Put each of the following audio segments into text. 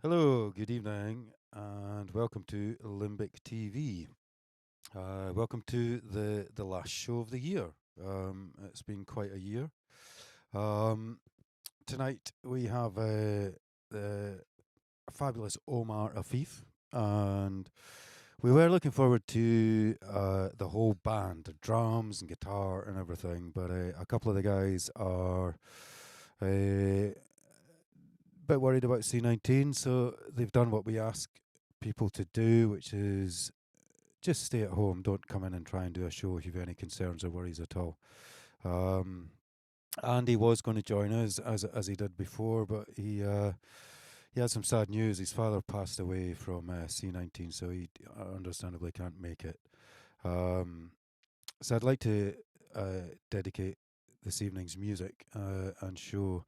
Hello, good evening, and welcome to LimbicTV. Welcome to the last show of the year. It's been quite a year. Um, Tonight we have the fabulous Omar Afif, and we were looking forward to the whole band, the drums and guitar and everything. But a couple of the guys are bit worried about C19, so they've done what we ask people to do, which is just stay at home. Don't come in and try and do a show if you've any concerns or worries at all. Andy was going to join us as he did before, but he had some sad news. His father passed away from C19, so he understandably can't make it. So I'd like to dedicate this evening's music and show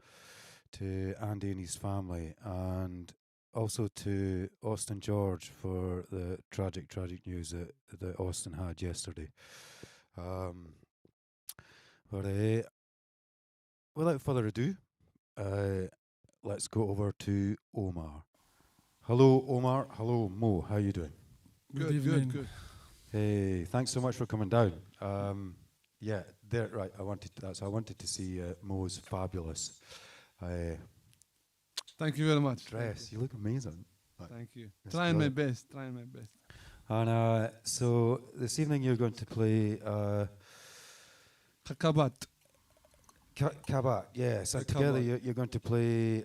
to Andy and his family, and also to Austin George for the tragic news that Austin had yesterday. But without further ado, let's go over to Omar. Hello, Omar. Hello, Mo. How you doing? Good. Hey, thanks so much for coming down. Yeah, there. Right. I wanted to see Mo's fabulous Thank you very much. dress. You look amazing. Thank you. That's Trying my brilliant. best. And so this evening you're going to play Kabat. Kabak. Yeah. So Kabak. together you're going to play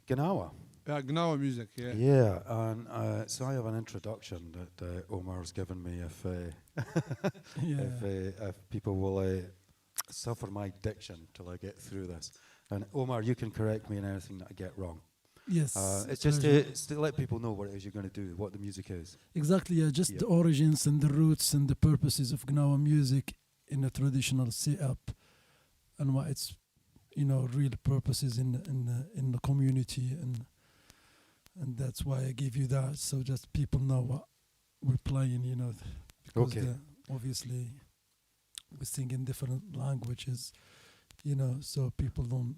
Gnawa. Yeah, Gnawa music. Yeah. Yeah. And so I have an introduction that Omar's given me if people will suffer my diction till I get through this. And Omar, you can correct me in anything that I get wrong. Yes. It's just to let people know what it is you're going to do, what the music is. Exactly, yeah, just the origins and the roots and the purposes of Gnawa music in a traditional setup, and what its real purposes in the community, and that's why I give you that, so just people know what we're playing, because Okay. obviously we sing in different languages, so people don't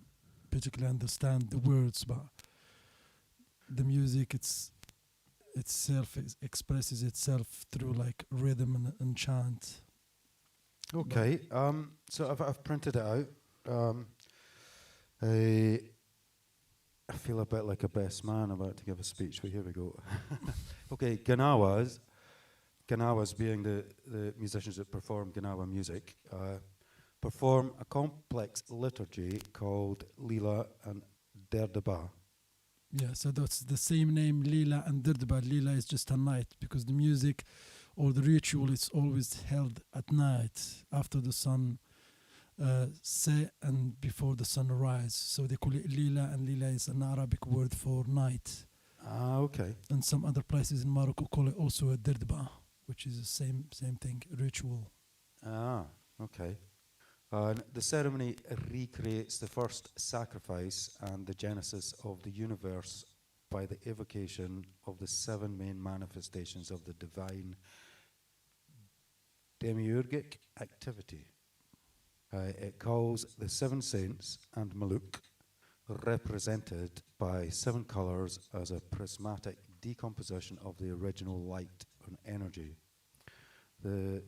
particularly understand the words, but the music itself expresses itself through like rhythm and chant. Okay. So I've printed it out. I feel a bit like a best man about to give a speech, but here we go. Okay, Gnawas being the musicians that perform Gnawa music, perform a complex liturgy called Lila and Derdaba. Yeah, so that's the same name, Lila and Dirdiba. Lila is just a night, because the music or the ritual is always held at night after the sun set and before the sun rise. So they call it Lila, and Lila is an Arabic word for night. Ah, okay. And some other places in Morocco call it also a Dirdiba, which is the same thing, ritual. Ah, okay. The ceremony recreates the first sacrifice and the genesis of the universe by the evocation of the 7 main manifestations of the divine demiurgic activity. It calls the 7 saints and Maluk, represented by 7 colors, as a prismatic decomposition of the original light and energy. The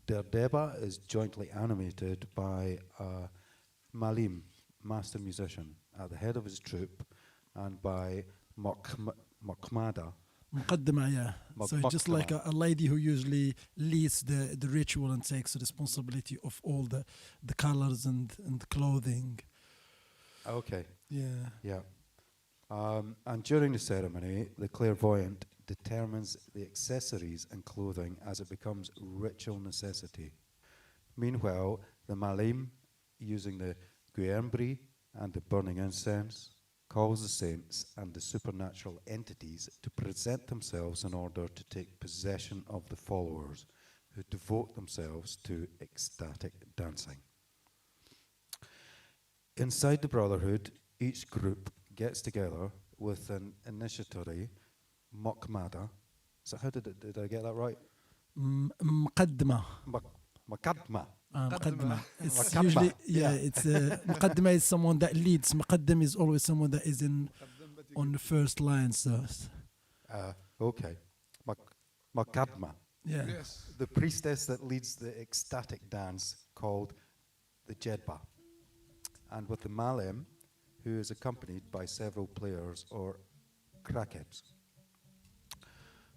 Derdeba is jointly animated by a Malim, master musician, at the head of his troupe, and by Mokmada. Muqaddima, yeah. So just like a lady who usually leads the ritual and takes responsibility of all the colors and clothing. Okay. Yeah. Yeah. And during the ceremony, the clairvoyant determines the accessories and clothing as it becomes ritual necessity. Meanwhile, the Malim, using the guembri and the burning incense, calls the saints and the supernatural entities to present themselves in order to take possession of the followers, who devote themselves to ecstatic dancing. Inside the Brotherhood, each group gets together with an initiatory, Mokmada. So how did I get that right? Muqaddima. Makadma. Muqaddima. It's Muqaddima. usually, it's Muqaddima is someone that leads. Muqaddim is always someone that is in on the first lines. Okay. Makadma, Yeah. Yes. the priestess that leads the ecstatic dance called the Jedba, and with the Malem, who is accompanied by several players or krakebs,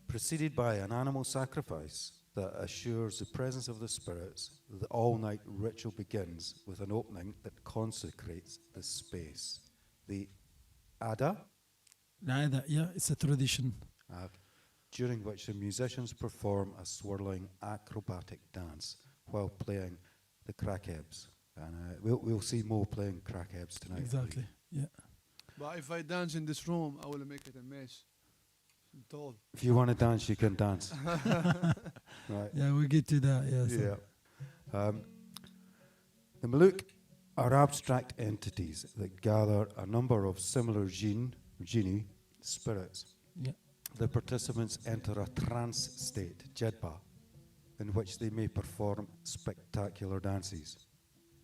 preceded by an animal sacrifice that assures the presence of the spirits. The all-night ritual begins with an opening that consecrates the space. The Ada, Yeah, it's a tradition. during which the musicians perform a swirling acrobatic dance while playing the krakebs. And we'll see more playing krakebs tonight. Exactly. Yeah. But if I dance in this room, I will make it a mess. I'm told. If you want to dance, you can dance. Right. Yeah, we get to that. Yeah. Yeah. The Malouk are abstract entities that gather a number of similar genie spirits. Yeah. The participants enter a trance state, Jedba, in which they may perform spectacular dances.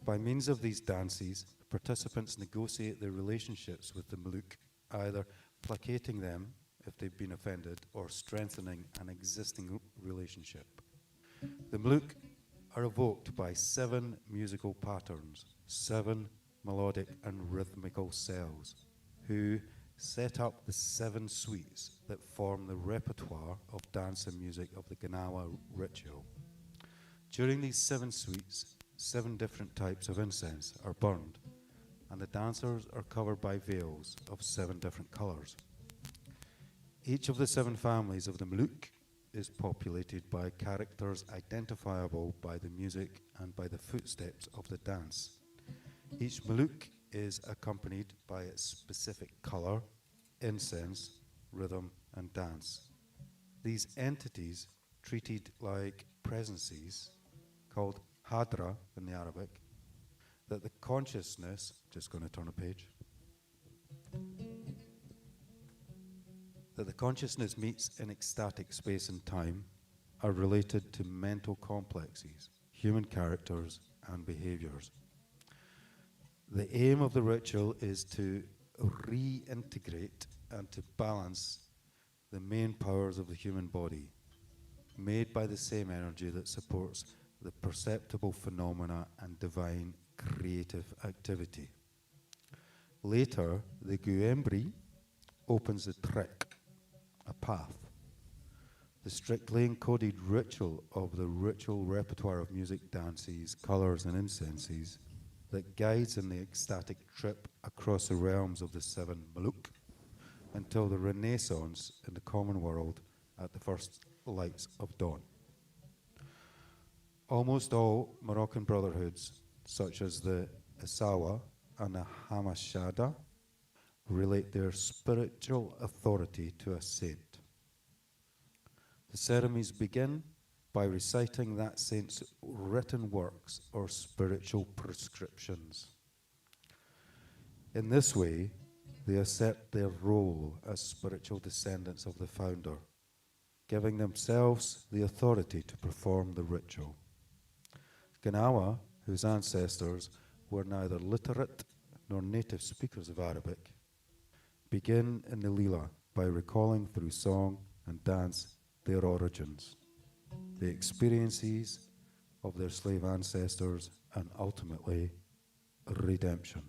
By means of these dances, participants negotiate their relationships with the Malouk, either placating them if they've been offended or strengthening an existing relationship. The Malouk are evoked by 7 musical patterns, 7 melodic and rhythmical cells, who set up the 7 suites that form the repertoire of dance and music of the Gnawa ritual. During these 7 suites, 7 different types of incense are burned, and the dancers are covered by veils of 7 different colors. Each of the 7 families of the Malouk is populated by characters identifiable by the music and by the footsteps of the dance. Each Malouk is accompanied by its specific color, incense, rhythm, and dance. These entities, treated like presences, called hadra in the Arabic, that the consciousness, just going to turn a page, that the consciousness meets in ecstatic space and time, are related to mental complexes, human characters, and behaviors. The aim of the ritual is to reintegrate and to balance the main powers of the human body, made by the same energy that supports the perceptible phenomena and divine creative activity. Later, the Guembri opens the trek, a path. The strictly encoded ritual of the ritual repertoire of music, dances, colors, and incenses that guides in the ecstatic trip across the realms of the 7 Malouk until the Renaissance in the common world at the first lights of dawn. Almost all Moroccan brotherhoods, such as the Isawa and the Hamashada, relate their spiritual authority to a saint. The ceremonies begin by reciting that saint's written works or spiritual prescriptions. In this way, they accept their role as spiritual descendants of the founder, giving themselves the authority to perform the ritual. Gnawa, whose ancestors were neither literate nor native speakers of Arabic, begin in the Lila by recalling through song and dance their origins, the experiences of their slave ancestors, and ultimately redemption.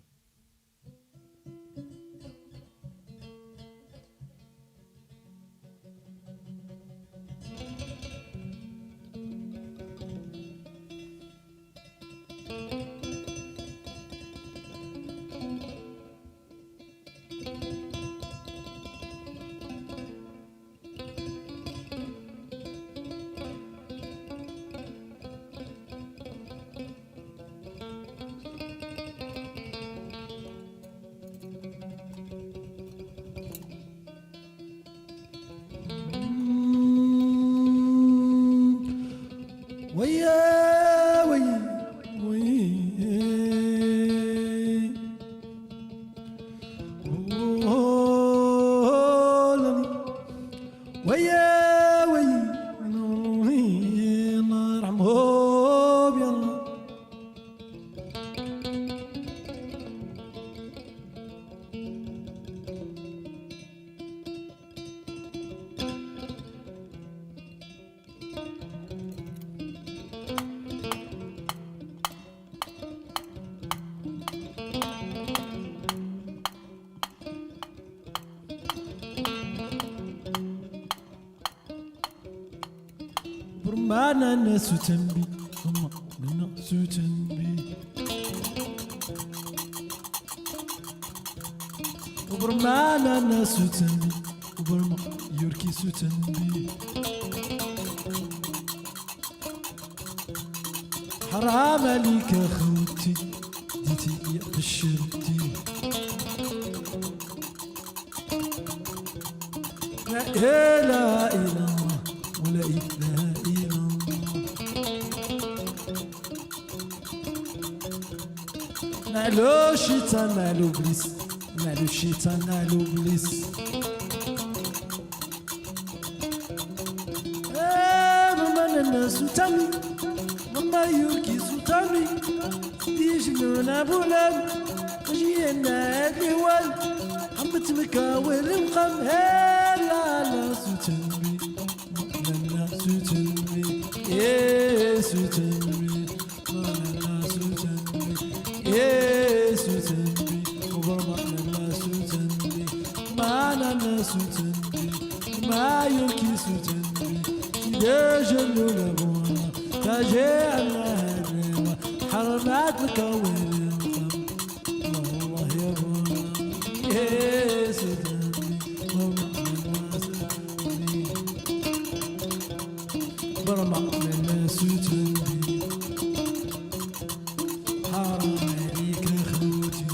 معنا الناس تنبي ثم الناس تنبي وبرمعنا الناس تنبي وبرمع يركي تنبي حرام عليك اخوتي ديتي يا بشرتي لا اله الا الله ولا اله الا الله نعلو الشيطان نعلو ابليس نعلو الشيطان نعلو ابليس ماما الناس تامي ماما يوكي سوتامي ديجنونا بولان جينا الهوال حمت مكاول مقام لا لا سوتامي لا سوتامي يا سوتامي لا لا سوتامي يا سوتامي وبرما لا سوتامي معنا لا سوتامي ما يوكي سوتامي ديجنونا بولان تاجعنا هالريوة حرمات مكون الخم والله يا بونا يا سيدني برمع لما سوتني حرام عليك اخوتي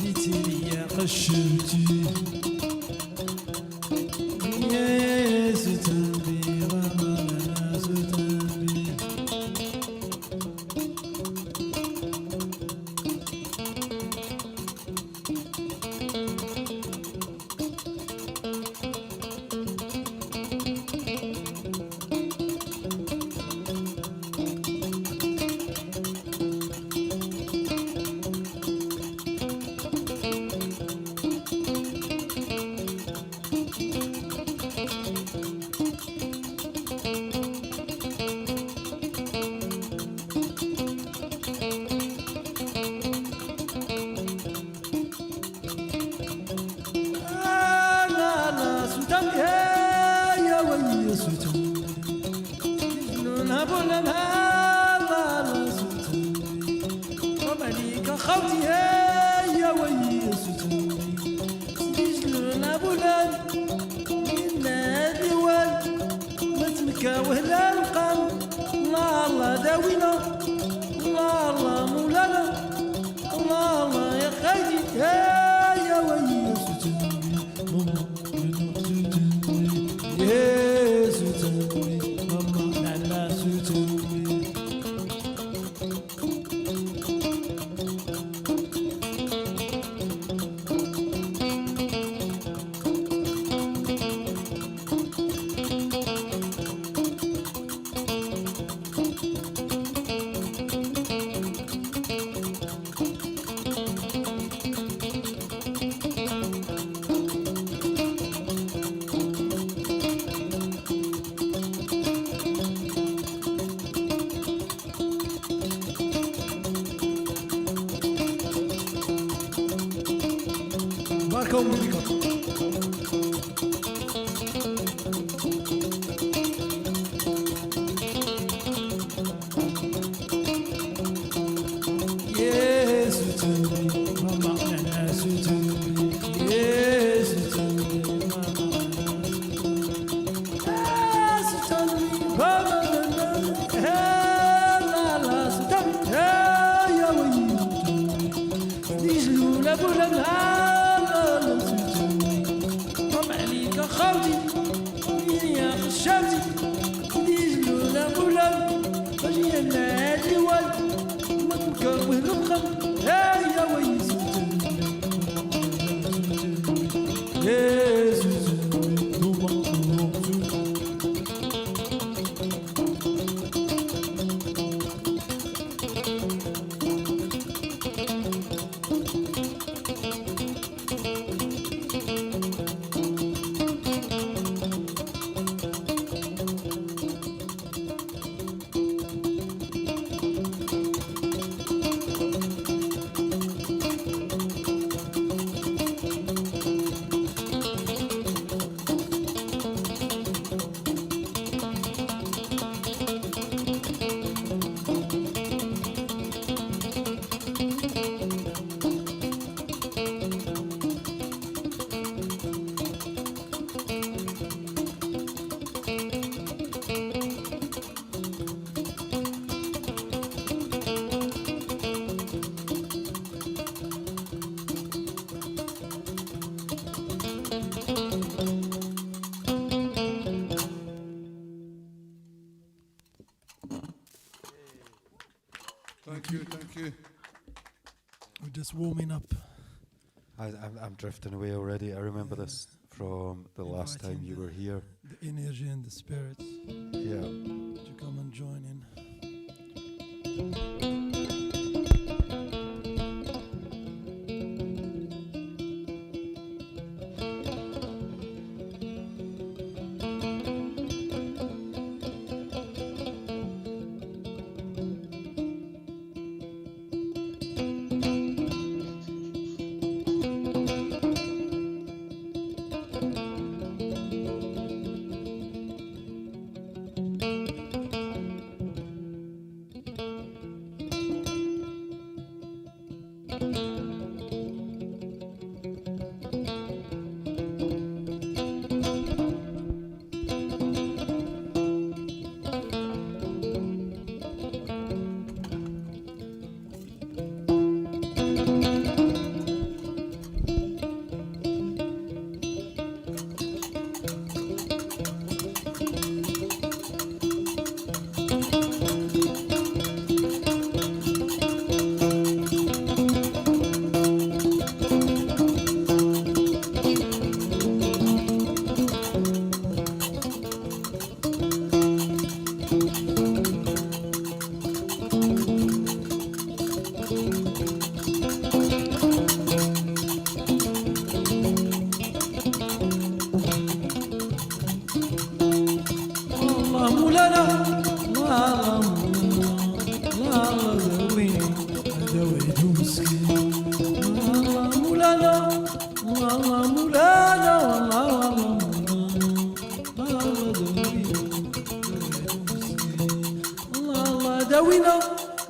ديتي ليا قشرتي يا سيدني خوتي يا ويلي سوتني سجلنا بولان منا الديوان ما تمكاوه لا القام الله الله داوينا الله الله مولانا الله الله يا خيتي يا ويلي سوتني ماما سوتني يا سوتني ماما نعنا سوتني Marca un medico. Yes, sutuni, mama nana sutuni. Yes, sutuni, mama nana sutuni. Yes, sutuni, mama nana. Hey, la la sutuni. Hey, ya wayi sutuni. Dijlu la bulana. خوتي يا خشامتي ديجلونا بولان اجي انا الديوان ما تكوه الرقم يا ويلي سوتني يا سوتني Thank you, thank you. We're just warming up. I'm drifting away already. I remember this from the last time you were here. The energy and the spirits Yeah. to come and join in.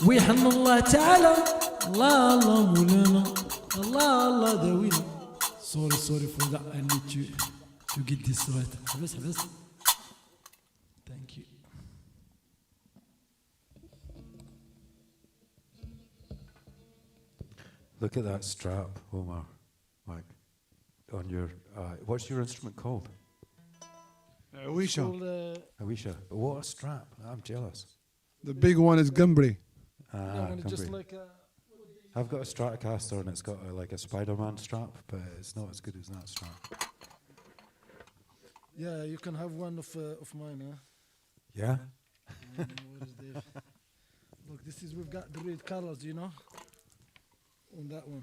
ويحن الله تعالى الله الله مولانا الله الله داوينا. Sorry for that. I need to get this right. حبس. Thank you. Look at that strap, Omar. Like on your what's your instrument called? Wisha. Awisha. What a strap. I'm jealous. The big one is Gumbri. Just Cumbria. like I've got a Stratocaster and it's got like a Spider-Man strap, but it's not as good as that strap. yeah, you can have one of mine, huh? Yeah? What is there? Look, we've got the red colors, you know, on that one.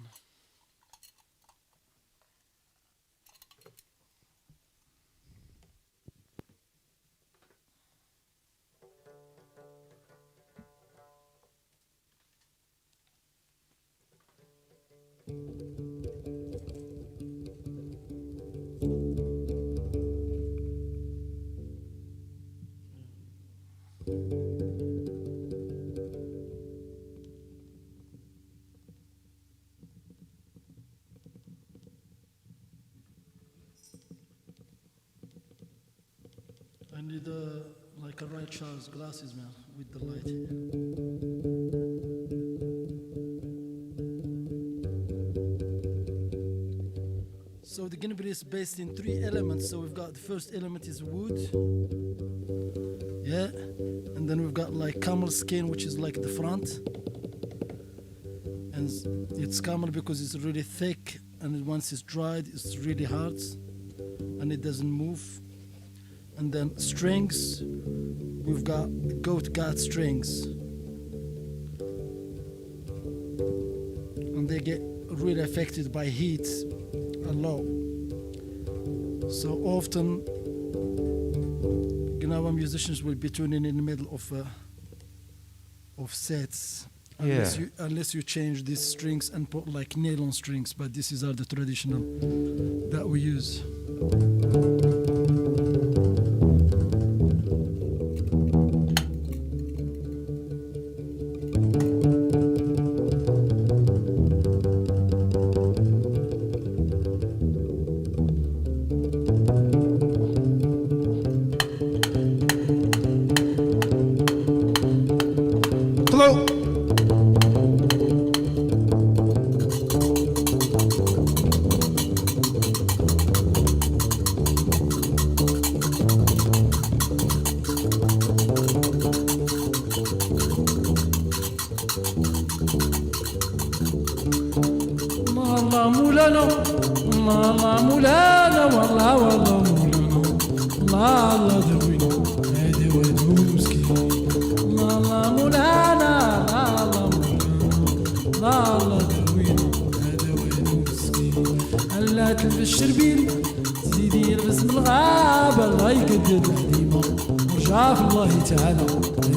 I need like a Ray Charles glasses, man, with the light. So the Guinea is based in 3 elements. So we've got the first element is wood, yeah, and then we've got like camel skin, which is like the front, and it's camel because it's really thick, and once it's dried, it's really hard, and it doesn't move. And then strings, we've got goat gut strings, and they get really affected by heat a lot. So often Gnawa musicians will be tuning in the middle of sets, unless you change these strings and put like nylon strings, but these are the traditional that we use. Hello. الله مولانا الله الله مولانا والله والله مولانا الله الله داوينا هادي وادو مسكين الله الله مولانا الله الله الله داوينا هذا وادو مسكين هلا تلبس الشربين زيدي يلبس من الغابة الله يقدر الحديمة ورجع في الله تعالى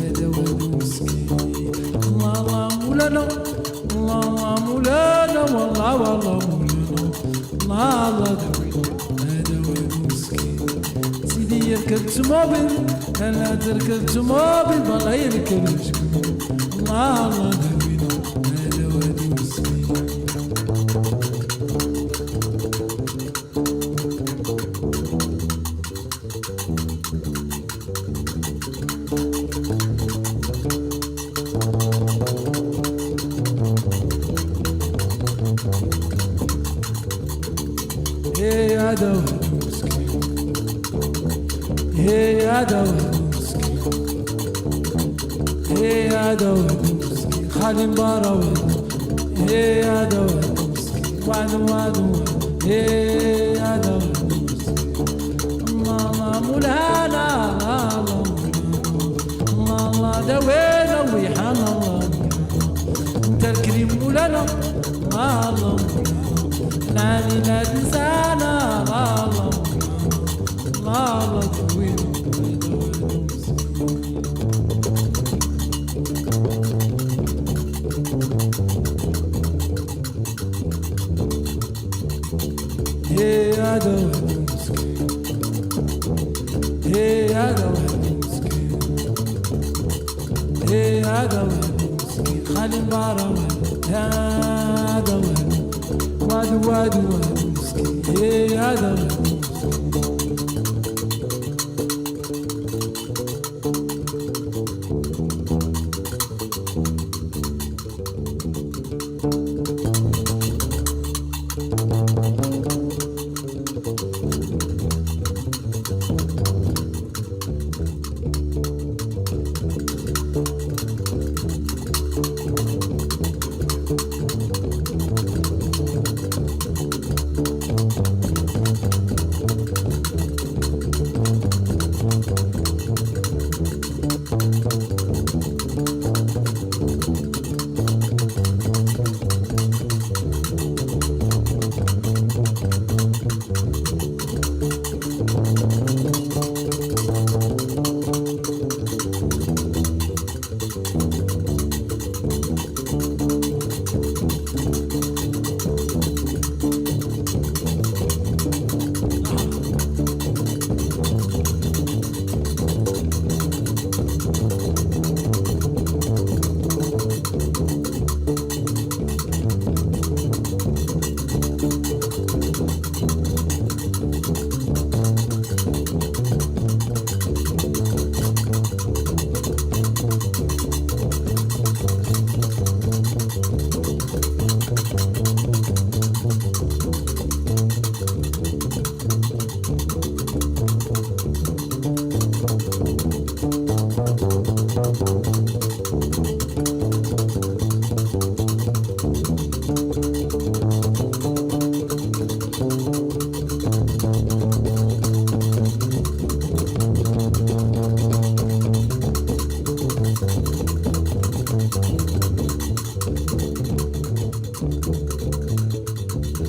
هذا وادو مسكين الله الله مولانا الله الله مولانا والله والله مولانا الله الله داوينا هذا وادو مسكين سيدي يركب توموبيل هلا تركب توموبيل والله يركب شكون الله الله داوينا هذا وادو مسكين هذا وادو مسكين هذا وادو مسكين هذا وادو مسكين خالي مبارا وادو هذا وادو مسكين وادو وادو هذا وادو مسكين الله الله مولانا الله الله الله داوينا ويحان الله انت الكريم مولانا الله نادي نادي سانا الله الله الله داوينا هذا وادو مسكين هذا وادو مسكين هذا وادو مسكين خالي مبارا هذا وادو وادو مسكين هذا وادو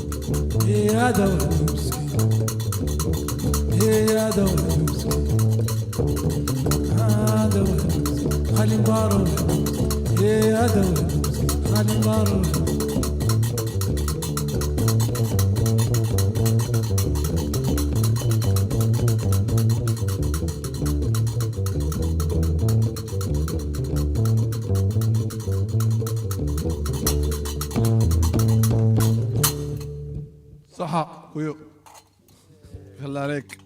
هذا وادو مسكين هذا وادو مسكين هذا وادو مسكين خالي مبارا هذا وادو مسكين خالي مبارا صحة ويو يلا عليك.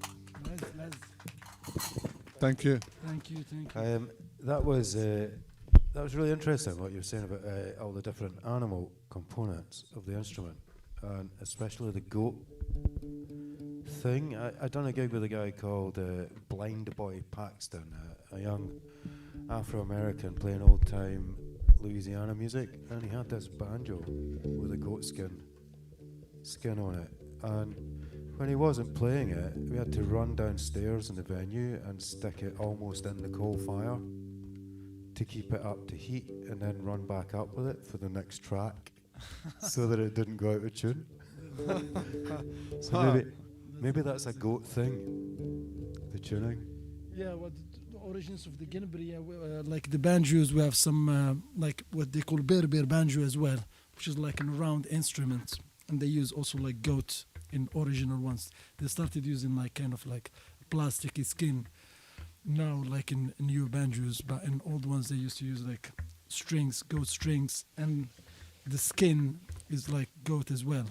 Thank you. Thank you, thank you. That was really interesting what you were saying about all the different animal components of the instrument, and especially the goat thing. I done a gig with a guy called Blind Boy Paxton, a young Afro-American playing old-time Louisiana music, and he had this banjo with a goat skin skin on it. And when he wasn't playing it, we had to run downstairs in the venue and stick it almost in the coal fire to keep it up to heat, and then run back up with it for the next track so that it didn't go out of tune. So maybe that's a goat thing, the tuning. Yeah, what the origins of the Gnabry, like the banjos, we have some like what they call Berber banjo as well, which is like an round instrument, and they use also like goat in original ones. They started using like kind of like plasticky skin now, like in new banjos, but in old ones they used to use like strings, goat strings, and the skin is like goat as well,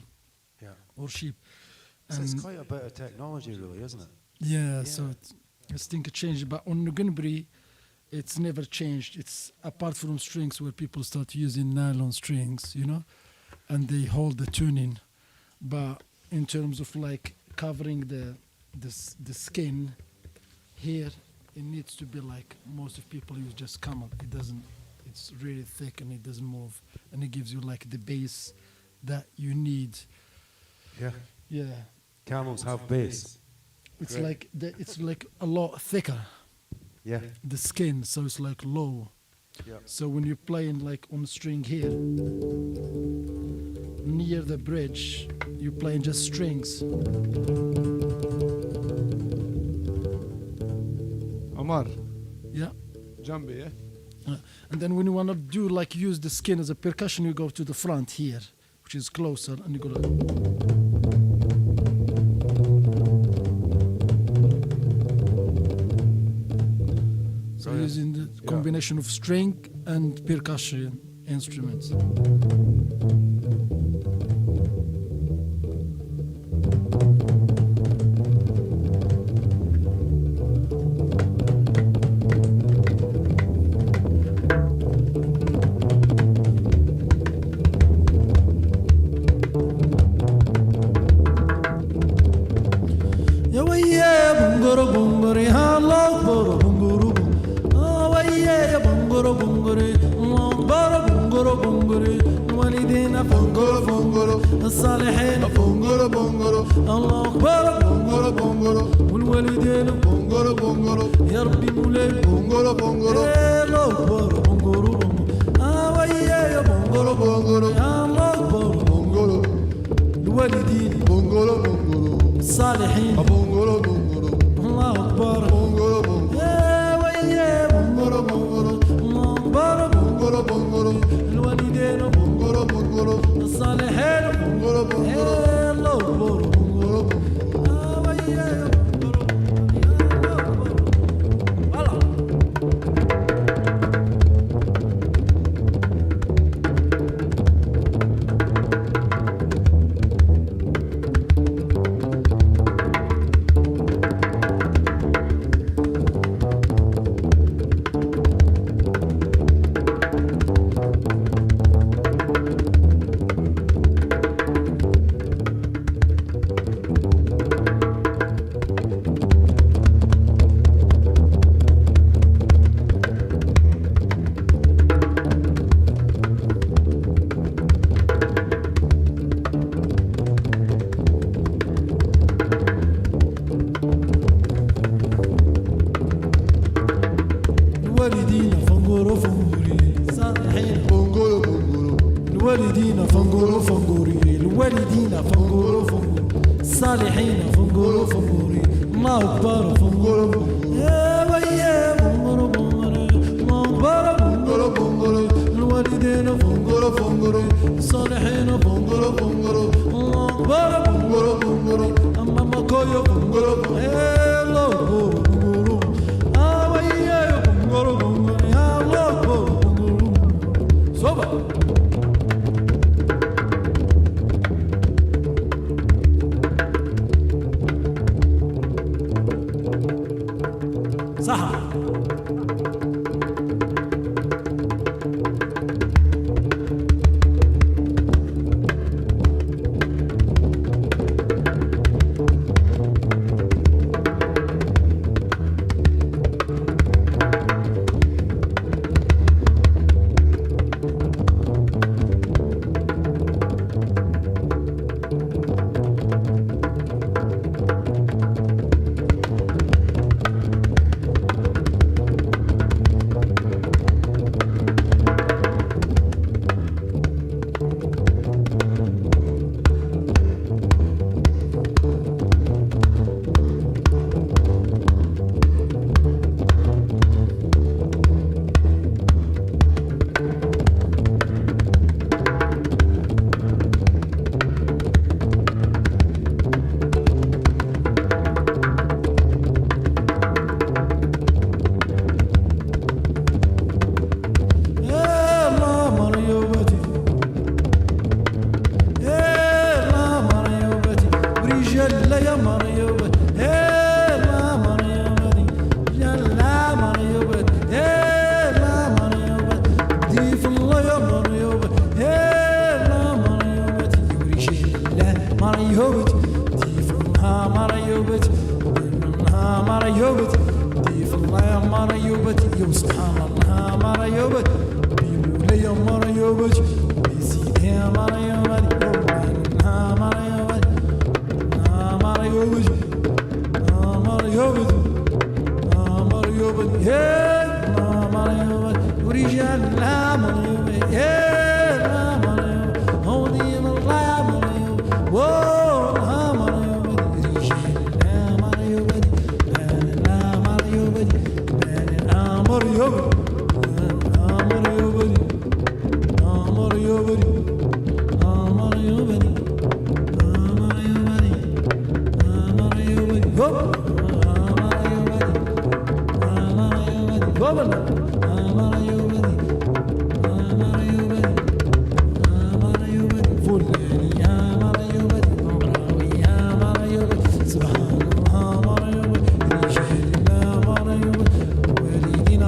Yeah. or sheep. So it's quite a bit of technology, really, isn't it? Yeah. So I think it changed, but on Gnabry, it's never changed. It's apart from strings where people start using nylon strings, you know, and they hold the tuning. But in terms of like covering the skin here, it needs to be like most of people use just camel. It doesn't. It's really thick and it doesn't move, and it gives you like the bass that you need. Yeah. Yeah. Camels have bass. It's Great. like it's like a lot thicker. Yeah. The skin, so it's like low. Yeah. So when you're playing like on string here, near the bridge, you're playing just strings. Omar, Yeah. Jambi, yeah? And then when you want to do like use the skin as a percussion, you go to the front here, which is closer, and you go like. So Brilliant. using the combination of string and percussion instruments. يا ويا بنغرو بنغري هالله برو بنغرو ويا يا بنغرو بنغري الله برو بنغرو بنغري والدينا بنغرو بنغرو الصالحين بنغرو بنغرو الله اكبر بنغرو بنغرو والوالدين بنغرو بنغرو يا ربي مولاي بنغرو بنغرو الله اكبر بنغرو ويا يا بنغرو بنغرو يا الله اكبر بنغرو الوالدين بنغرو بنغرو الصالحين بونغورو بونغورو الله اكبر بونغورو بونغورو يا ويا بونغورو بونغورو الله اكبر بونغورو بونغورو الوالدين بونغورو بونغورو الصالحين بونغورو بونغورو الله اكبر بونغورو بونغورو يا ويا بونغورو الله اكبر الله الوالدين فنغورو فنغوري صالحين بونغورو بونغورو الوالدين فنغورو فنغوري الوالدين فنغورو فنغوري صالحين فنغورو فنغوري الله اكبر فنغورو فنغوري يا ويا بونغورو بونغوري الله اكبر بونغورو بونغوري الوالدين فنغورو فنغوري صالحين فنغورو فنغوري الله اكبر بونغورو بونغوري اما ماكويو فنغورو فنغوري الله اكبر بونغورو ويا بونغورو بونغوري يا الله اكبر بونغورو صبا صح يوبت تيفنها مرة يوبت منها مرة يوبت تيف الله مرة يوبت يو سبحان الله مرة يوبت بيمولي مرة يوبت بيزيدها مرة يوبت منها مرة يوبت مرة يوبت مرة يوبت مرة يوبت يا مرة يوبت ورجال لا مرة يوبت يا مرة يوبت هوني من الله مرة يوبت ووو مرة يوبت رجال لا مرة يوبت لا مرة يوبت مرة يوبت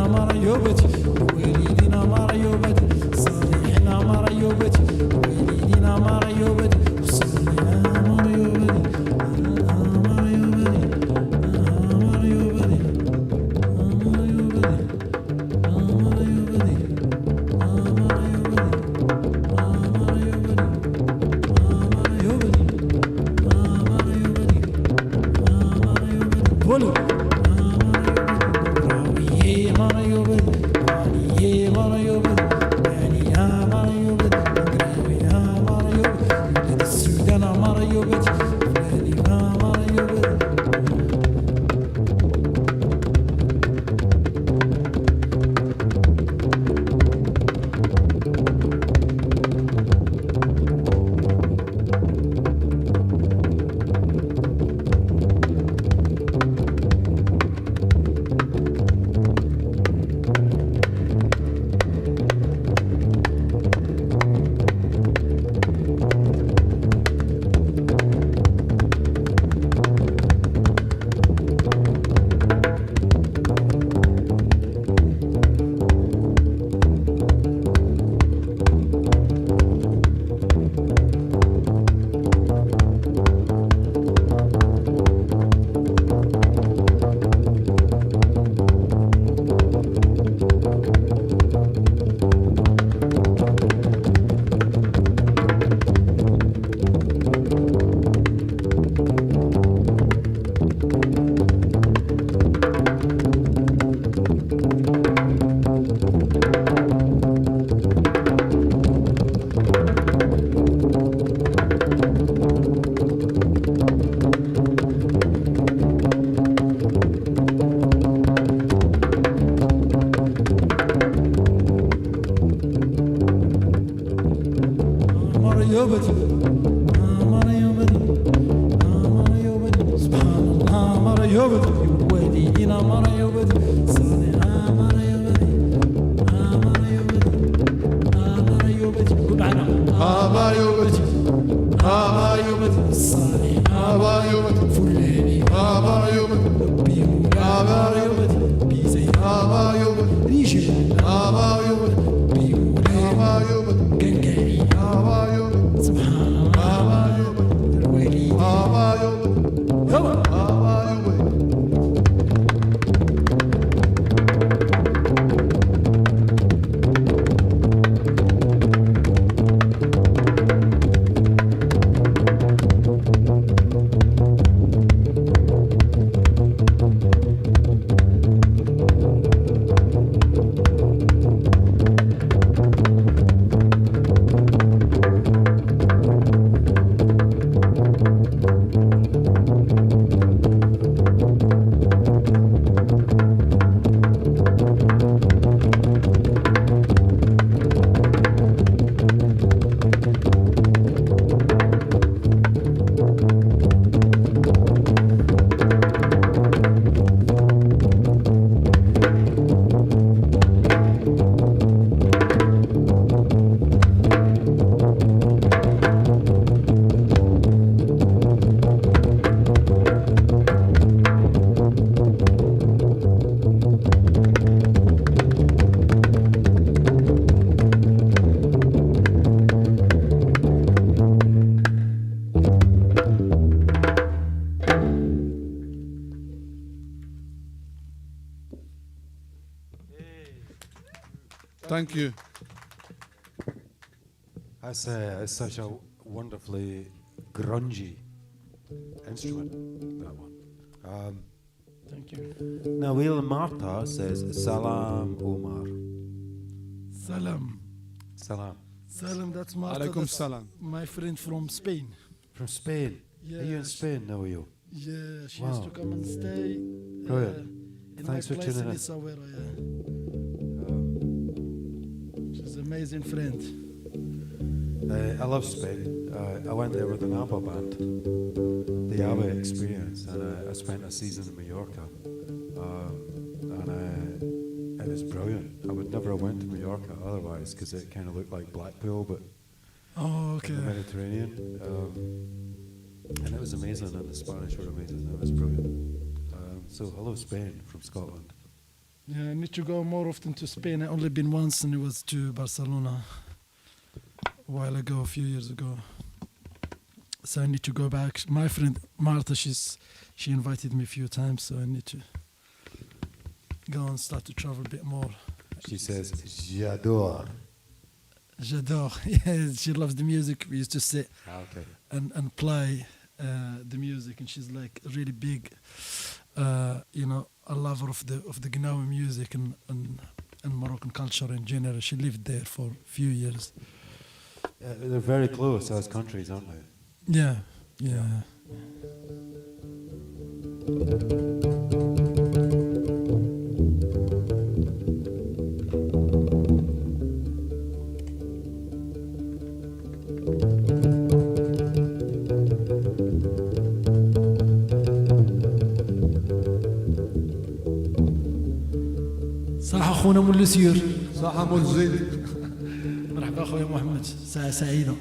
مرة يوبت مرة يوبت مرة يوبت مرة يوبت مرة يوبت Thank you. It's such a wonderfully grungy instrument, that one. Thank you. Nawil Marta says, Salam Omar. Salam. Salam. Salam, that's Marta. Alaikum That's salam. my friend from Spain. From Spain. Yeah, Are you in Spain now, are you? Yeah, she Wow. used to come and stay. Brilliant. In Thanks my for place tuning in in. Essaouira, yeah. She's an amazing friend. I love Spain. I went there with an ABBA band, the ABBA Experience, and I spent a season in Mallorca. And it was brilliant. I would never have went to Mallorca otherwise because it kind of looked like Blackpool, but Oh, okay. in the Mediterranean. And it was amazing, and the Spanish were amazing. It was brilliant. So hello Spain from Scotland. Yeah, I need to go more often to Spain. I only been once, and it was to Barcelona a while ago, a few years ago. So I need to go back. My friend Marta, she invited me a few times, so I need to go and start to travel a bit more. She says, J'adore. J'adore. Yeah, she loves the music. We used to sit Okay. and play the music, and she's like really big, a lover of the Gnawa music and Moroccan culture in general. She lived there for a few years. They're very close as countries, aren't they? Yeah, yeah. صح اخونا مولسير. صح أبو الزيد. مرحبا اخويا محمد، ساعة سعيدة.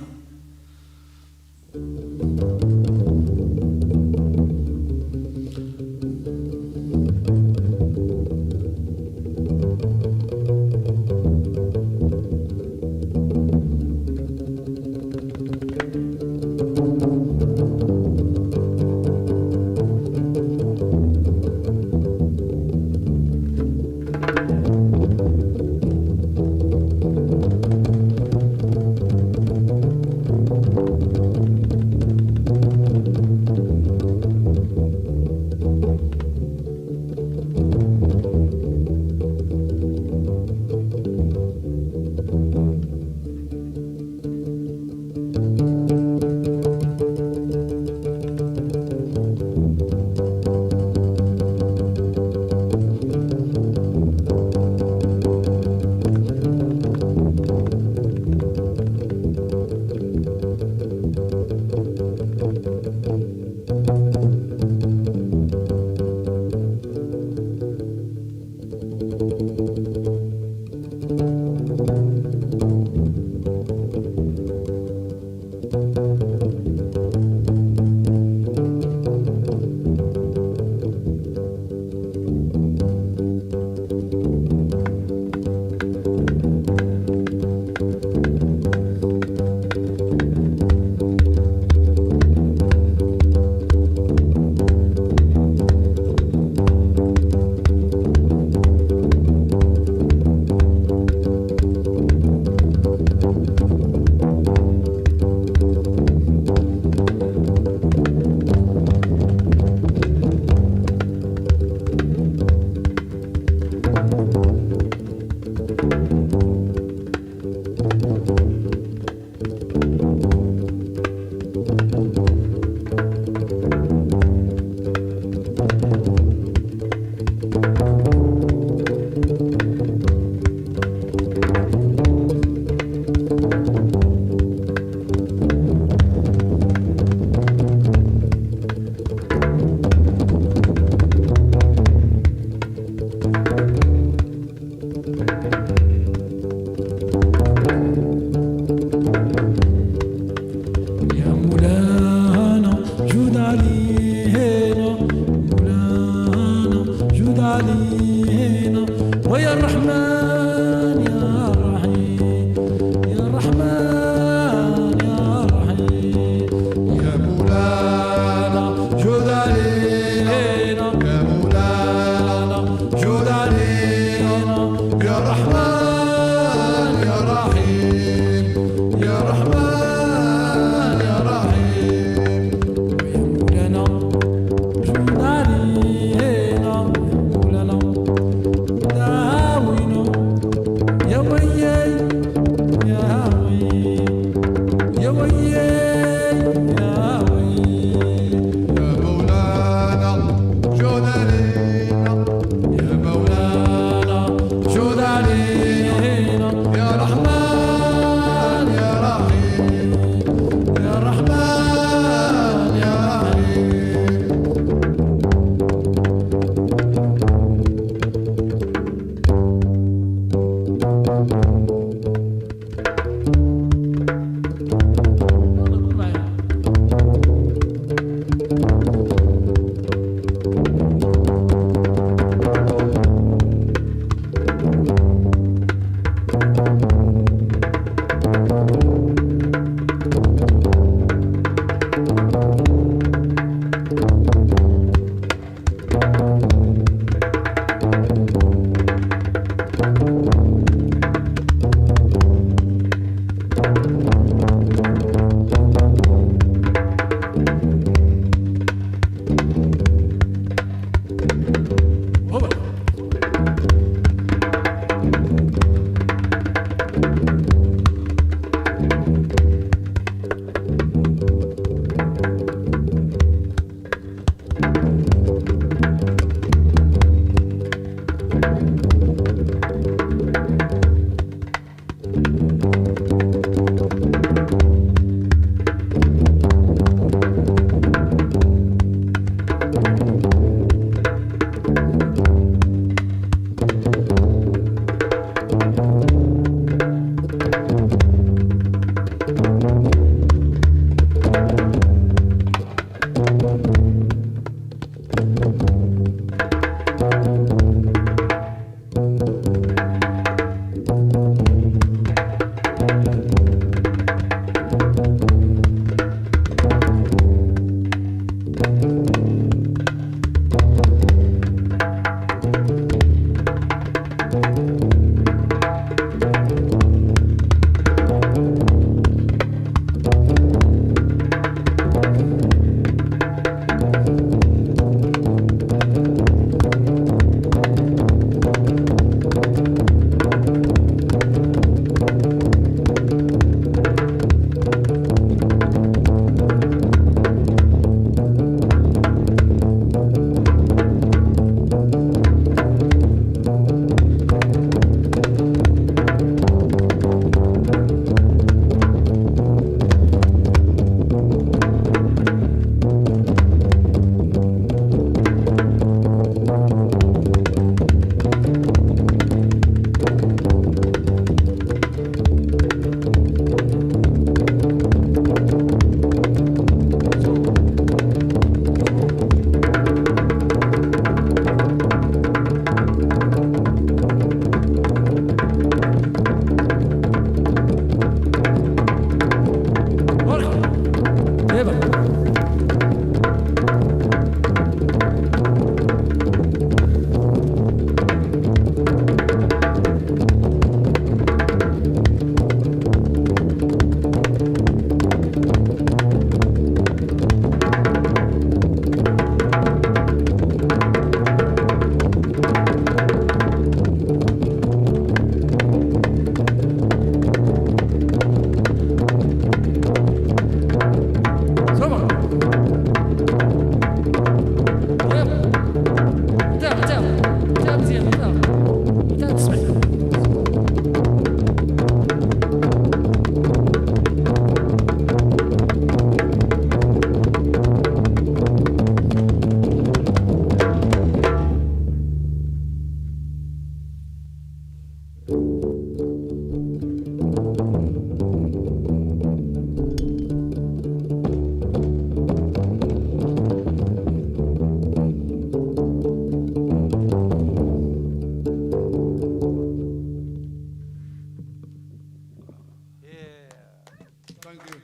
Thank you.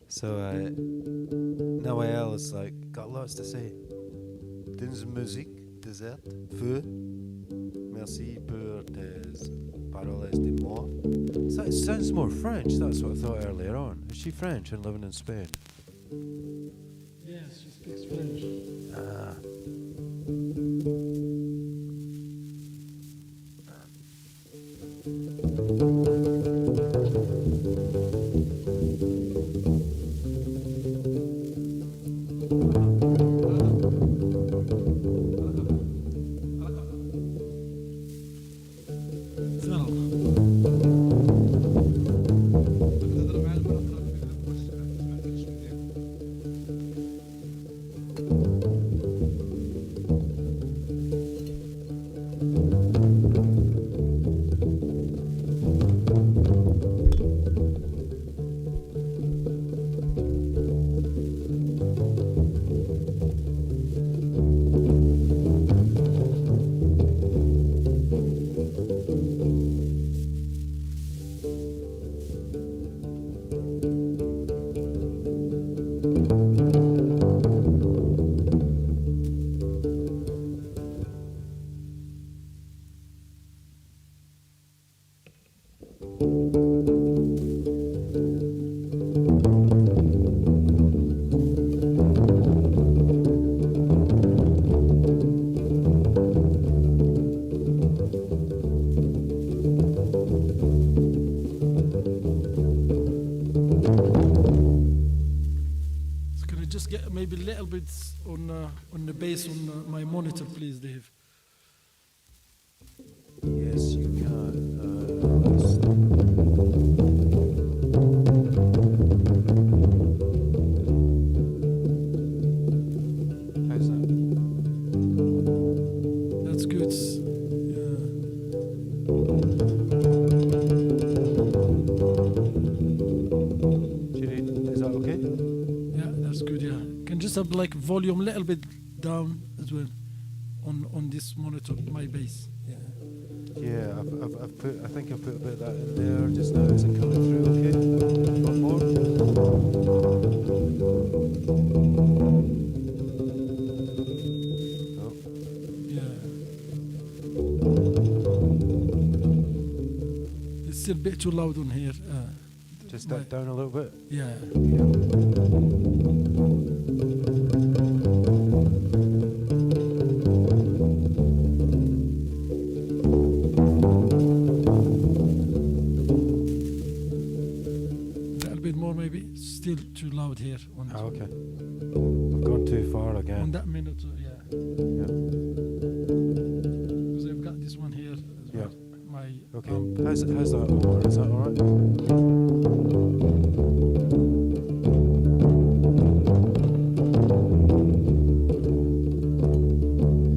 So, Noël is like, got lots to say. Dins musique, dessert, feu. Merci pour tes paroles d'amour. So it sounds more French, that's what I thought earlier on. Is she French and living in Spain? Yes, she speaks French. Ah. Maybe a little bit on the bass on my monitor, please, Dave. Yes, you can. How's that? That's good. Is that okay? Yeah, that's good. Yeah, can just have like volume a little bit down as well on this monitor, my bass. Yeah, I've put. I think I put a bit of that in there just now. Is it coming through? Okay. One more. Oh. Yeah. It's still a bit too loud on here. Just that down a little bit. Yeah. Still too loud here on this okay. I've gone too far again. on that minute, yeah. Yeah. Because I've got this one here as well. My Okay. How's that, Omar? Is that alright?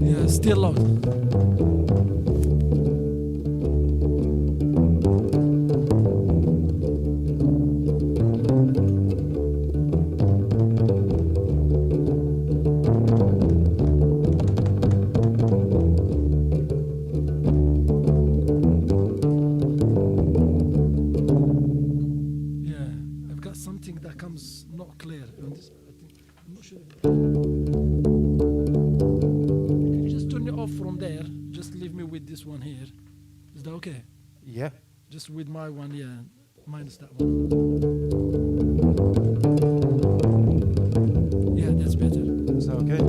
Yeah, still loud. This one here, is that okay? Yeah. Just with my one, yeah, minus that one. Yeah, that's better. Is that okay?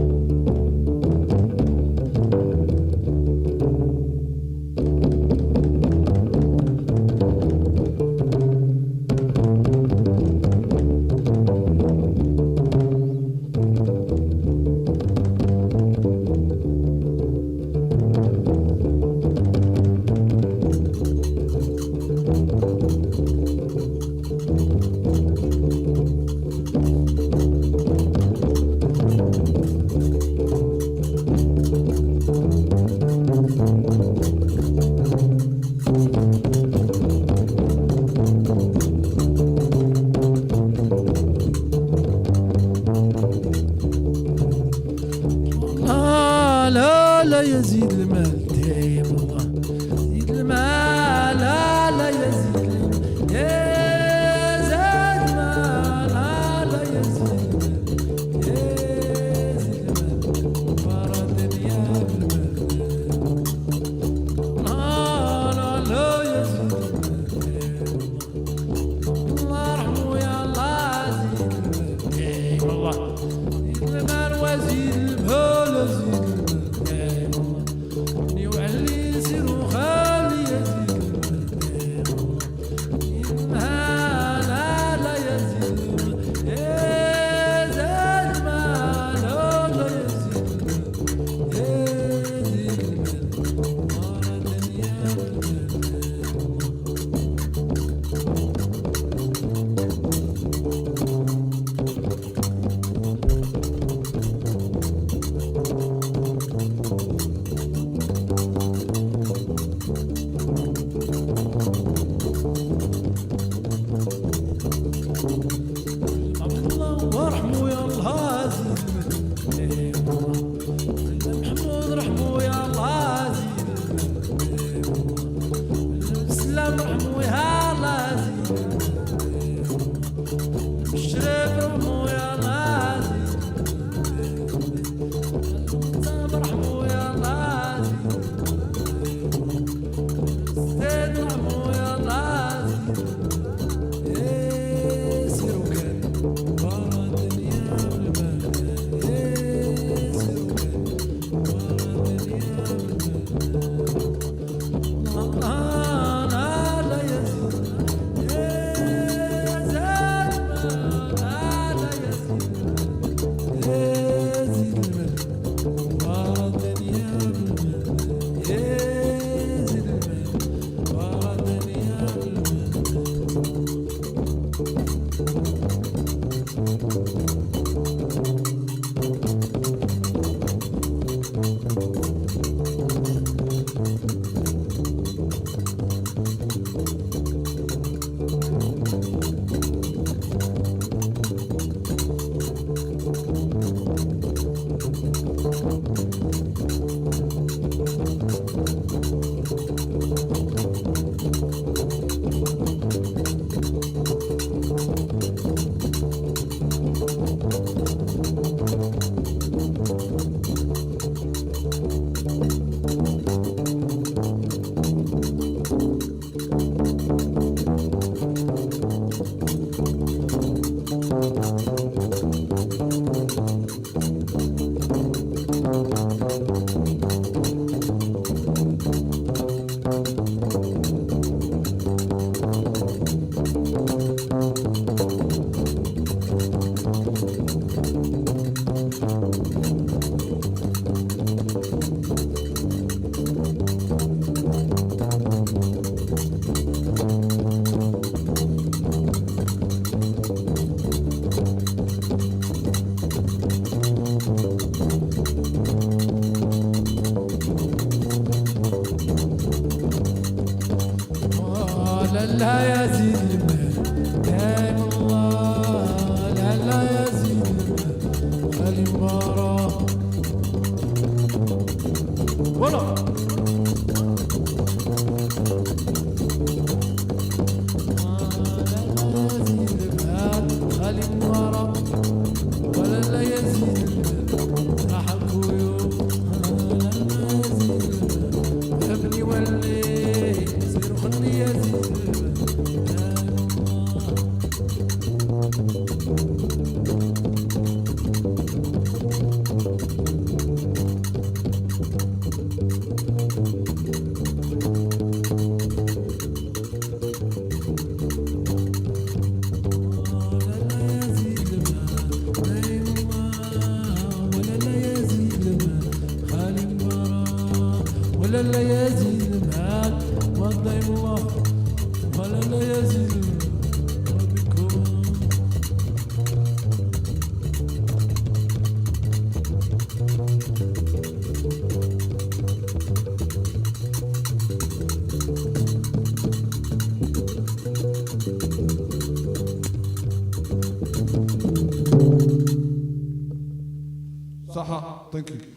Saha, thank you.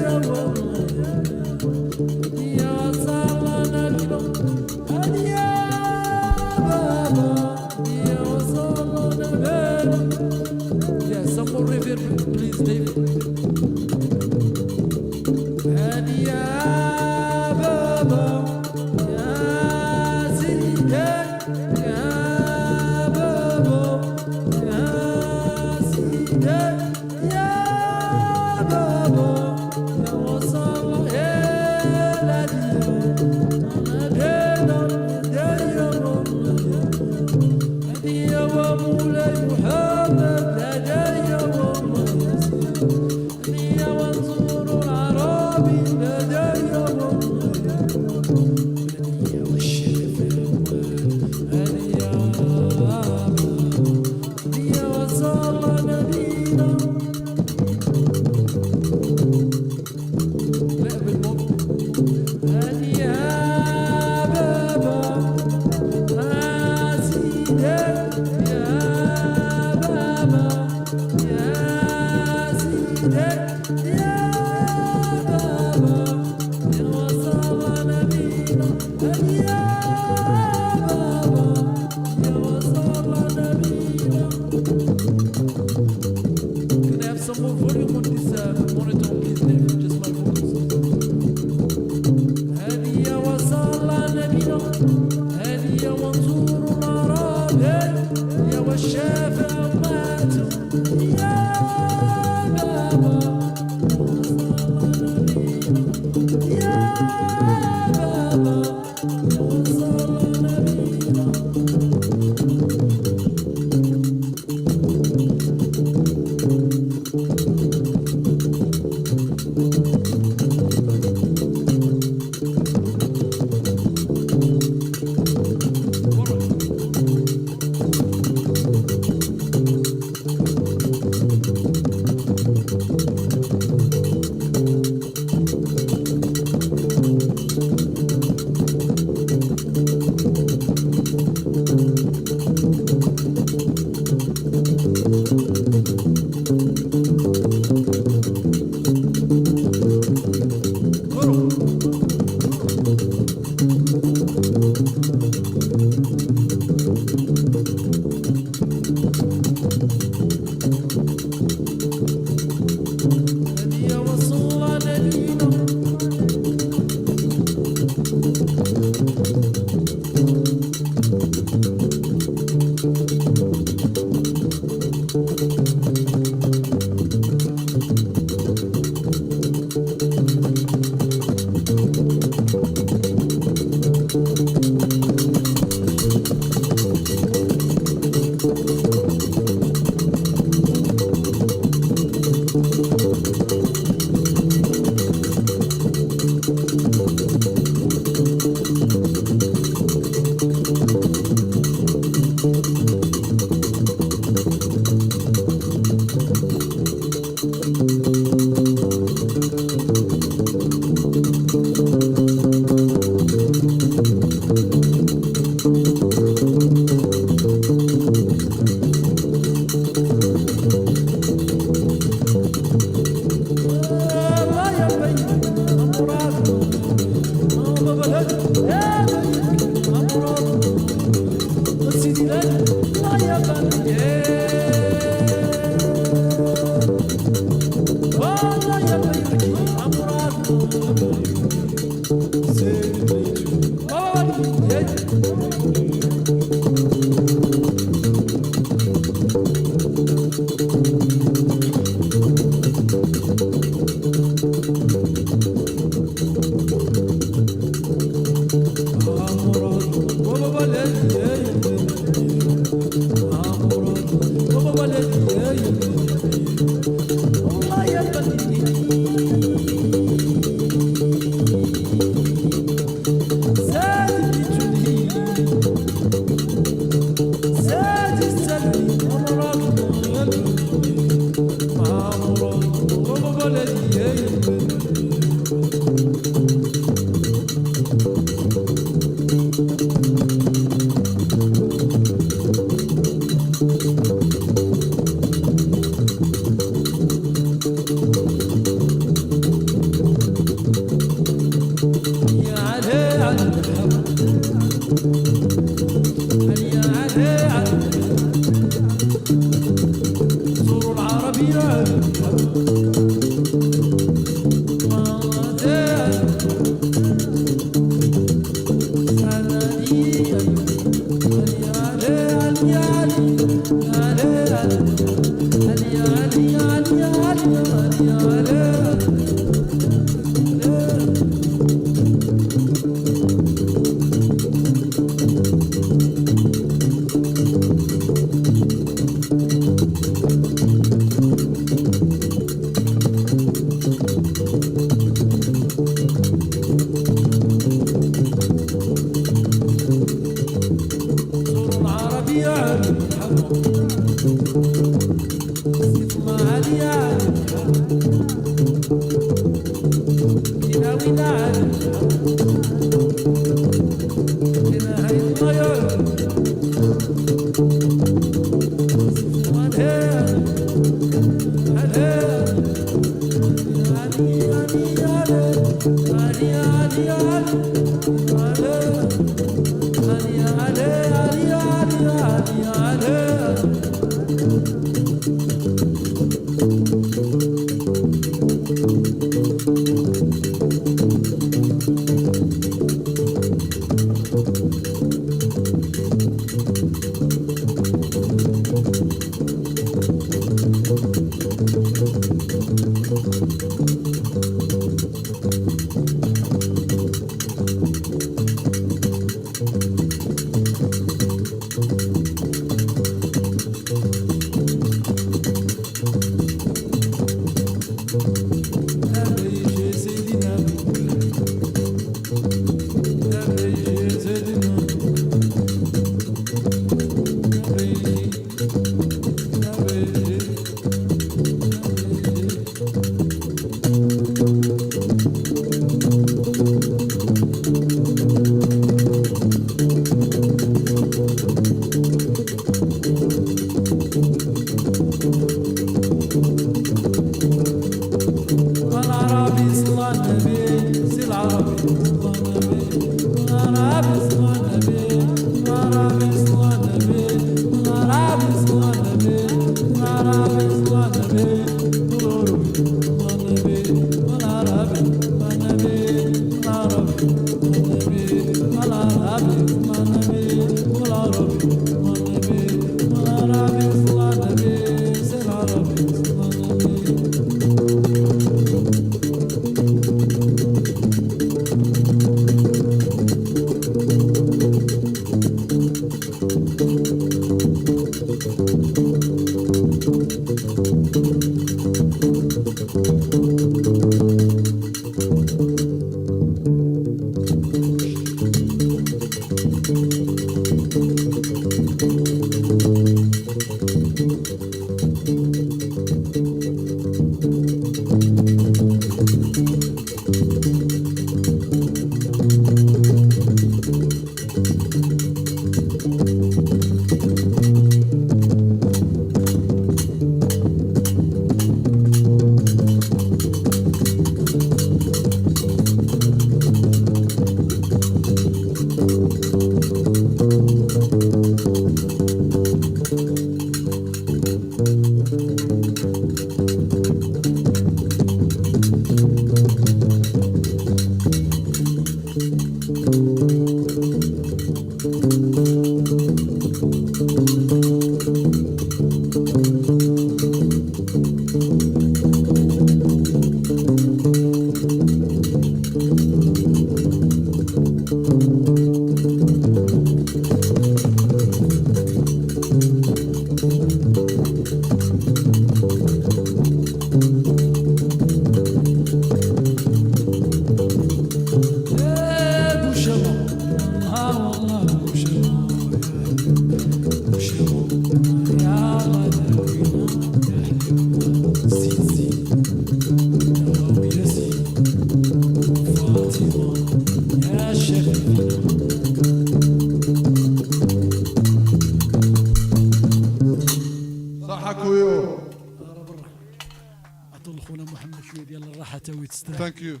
سمعتها وتستاهل. Thank you.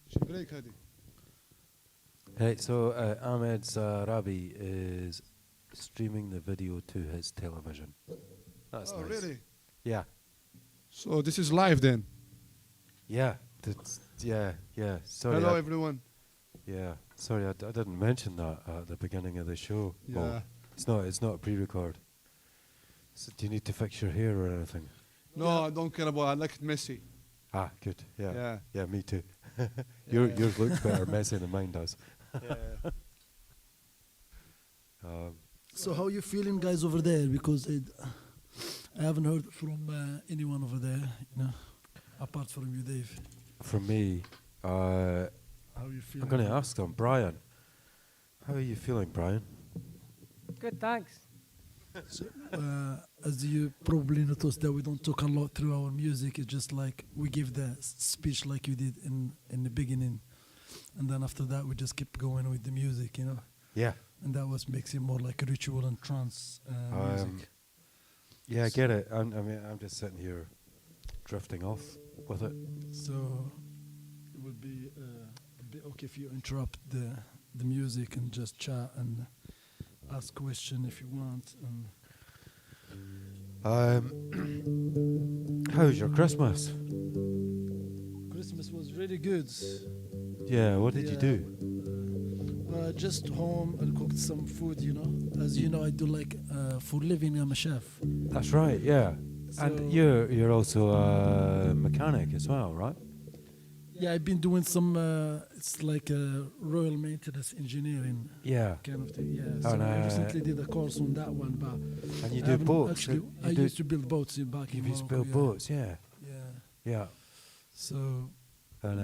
شبريك هذه. Hey, so Ahmed's Rabi is streaming the video to his television. That's Oh, nice. really? Yeah. So this is live then. Yeah. Yeah. Sorry. Hello, everyone. Yeah. Sorry, I didn't mention that at the beginning of the show. Yeah. Oh, it's not a pre-record. So do you need to fix your hair or anything? No, I don't care about. I like it messy. Ah, good. Yeah. Yeah. Yeah, me too. Yours looks better messy than mine does. Yeah. So how you feeling, guys, over there? Because I haven't heard from anyone over there, you know, apart from you, Dave. From me, How you feeling? I'm going to ask them, Brian. How are you feeling, Brian? Good, thanks. So, as you probably noticed that we don't talk a lot through our music. It's just like we give the speech like you did in the beginning, and then after that we just keep going with the music, you know. Yeah. And that was makes it more like a ritual and trance music. Yeah, I get it. I'm just sitting here drifting off with it. So it would be a bit okay if you interrupt the music and just chat and ask question if you want. And How was your Christmas? Christmas was really good. Yeah, what did you do? Just home and cooked some food, you know. As you know, I do like for living. I'm a chef. That's right, yeah. So And you're also a mechanic as well, right? yeah, I've been doing some. It's like royal maintenance engineering Yeah. kind of thing. Yeah. Oh, So no, I recently did a course on that one, but And you I do haven't boats. Actually, You I do- used to build boats back in You used to Morocco. build boats, yeah. Yeah. Yeah. So And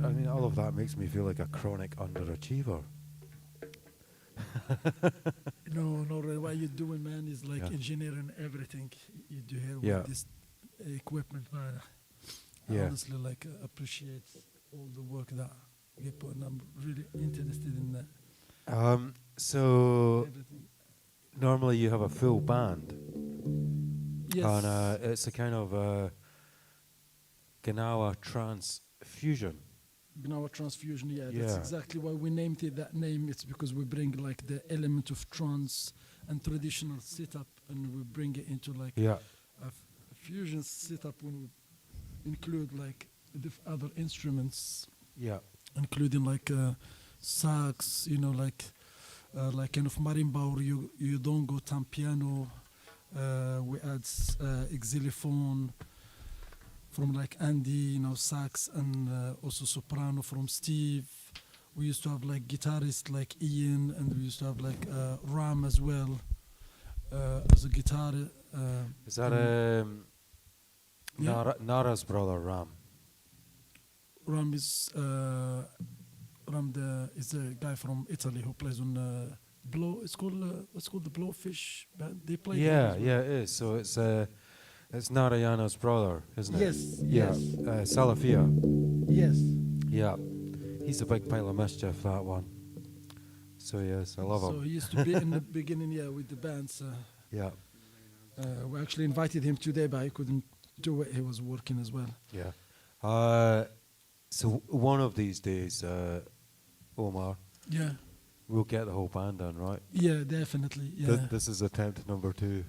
I mean, all of that makes me feel like a chronic underachiever. no, really, what you're doing, man, is like Yeah. engineering everything you do here Yeah. with this equipment, man. I Yeah. honestly like appreciate all the work that you put, and I'm really interested in that. So Everything. normally you have a full band, Yes. and it's a kind of Gnawa Trance Fusion. Gnawa Trance Fusion, yeah, Yeah. that's exactly why we named it that name. It's because we bring like the element of trance and traditional setup, and we bring it into like Yeah. a fusion setup when we include like other instruments, Yeah. including like sax, you know, like kind of marimba or you don't go tam piano. We add xylophone from like Andy, you know, sax, and also soprano from Steve. We used to have like guitarist like Ian, and we used to have like Ram as well as a guitar. Is that Yeah. Nara's brother, Ram? Ram is is a guy from Italy who plays on blow. It's called what's called the Blowfish band. They play. Yeah, there as well. yeah, it is. So it's Narayana's brother, isn't it? Yes, Yeah. yes. Salafia. Yes. Yeah. He's a big pile of mischief, that one. So yes, I love So him. he used to be in the beginning, yeah, with the bands. Yeah. We actually invited him today, but he couldn't do it. He was working as well. Yeah. So one of these days, Omar, Yeah. we'll get the whole band on, right? Yeah, definitely. Yeah. This is attempt number 2.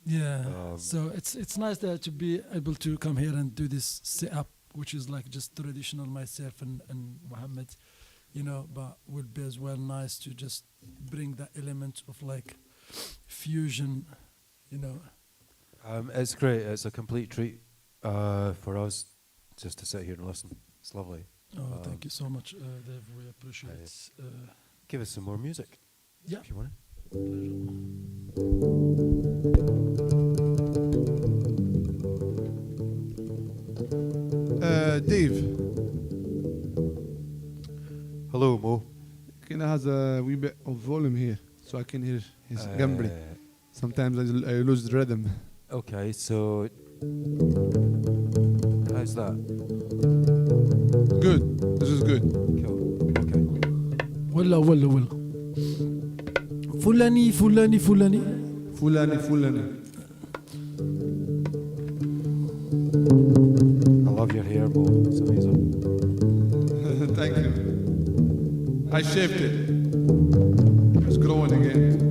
Yeah. So it's nice that to be able to come here and do this setup, which is like just traditional myself and Mohammed, you know, but would be as well nice to just bring that element of like fusion, you know. It's great. It's a complete treat for us just to sit here and listen. It's lovely. Oh, thank you so much, Dave. We appreciate it. Give us some more music. Yeah. If you want. Dave, Hello, Mo. can I have a wee bit of volume here so I can hear his gambling? Sometimes I lose the rhythm. Okay, so how's that? Good. This is good. Cool. Okay. ولا فلاني Fulani, Fulani. your hair, Bo. It's amazing. Thank you. I shaved it. It's growing again.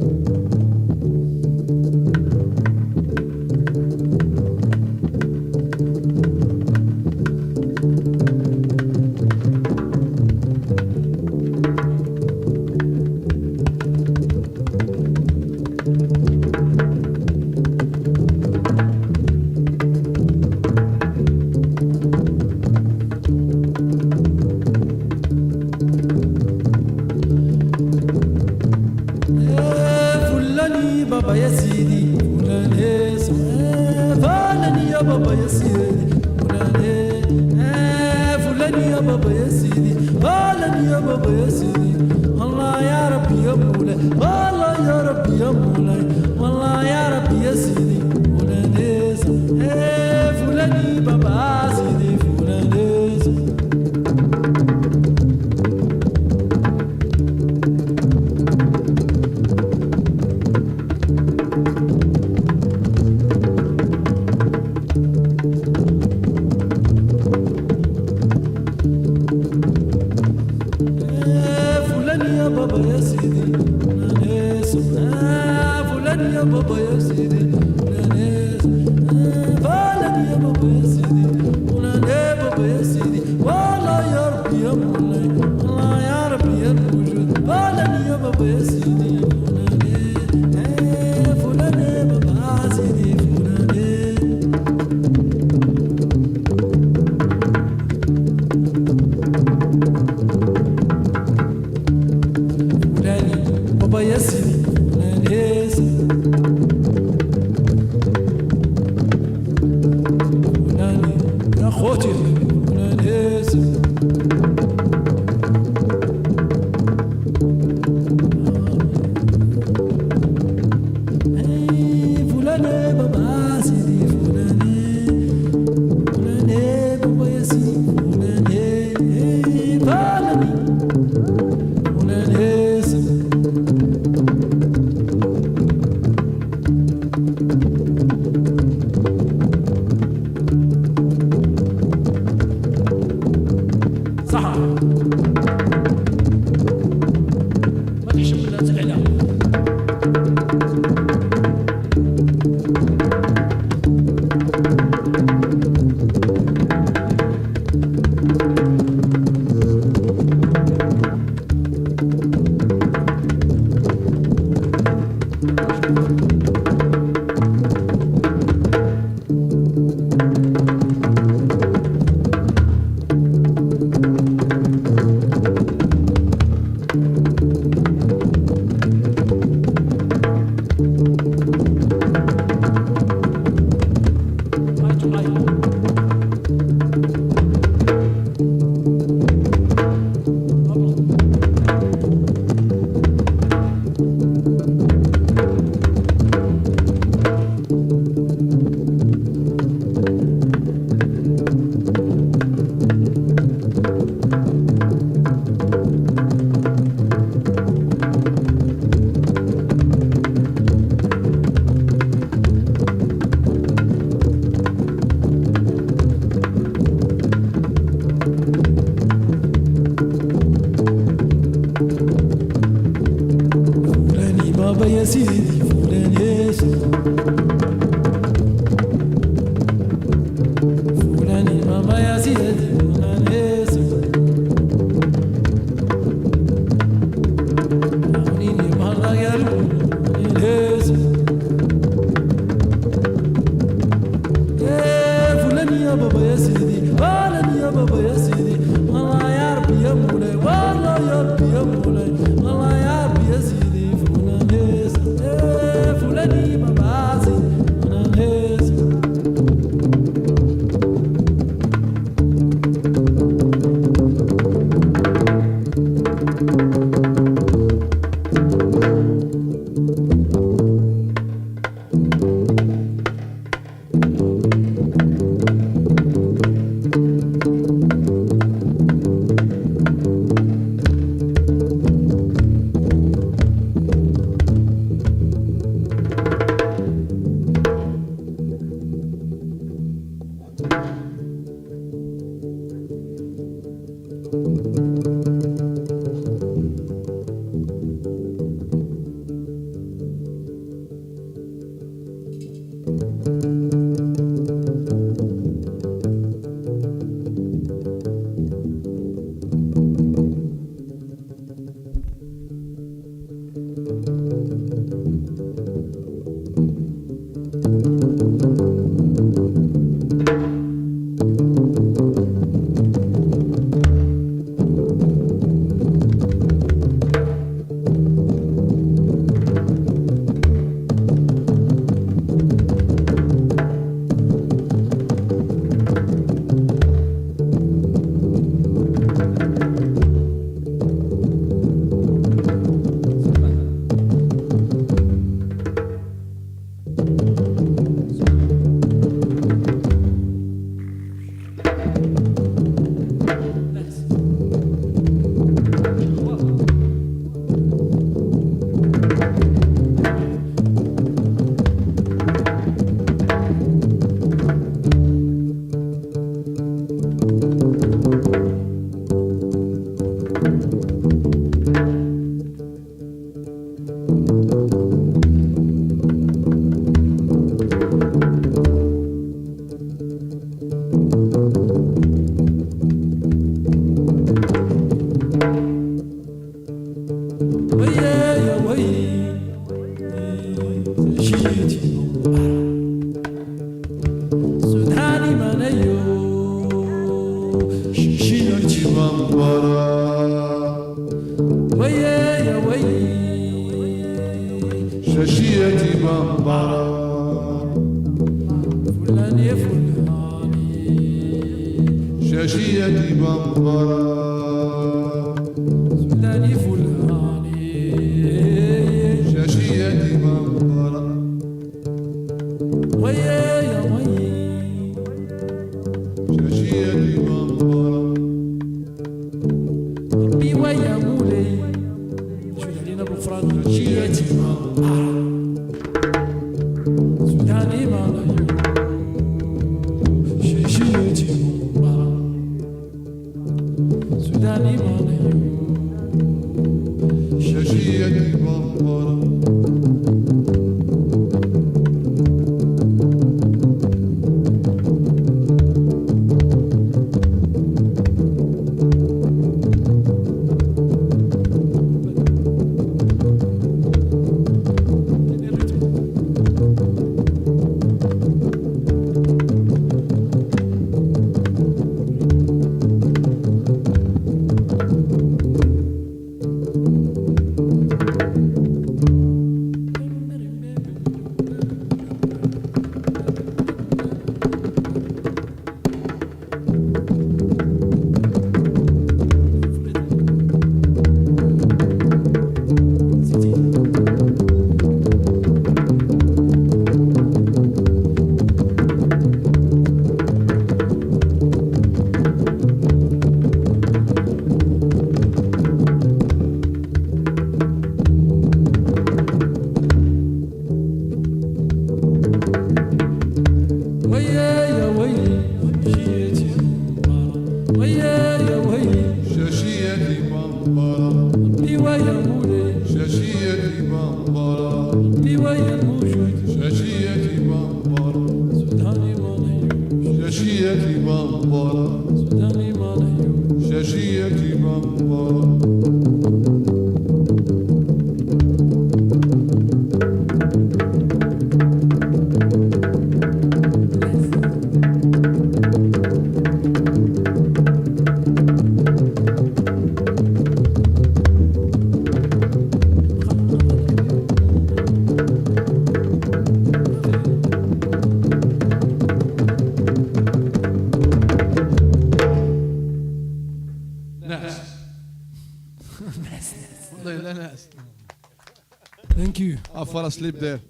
Thank you. I fall asleep there.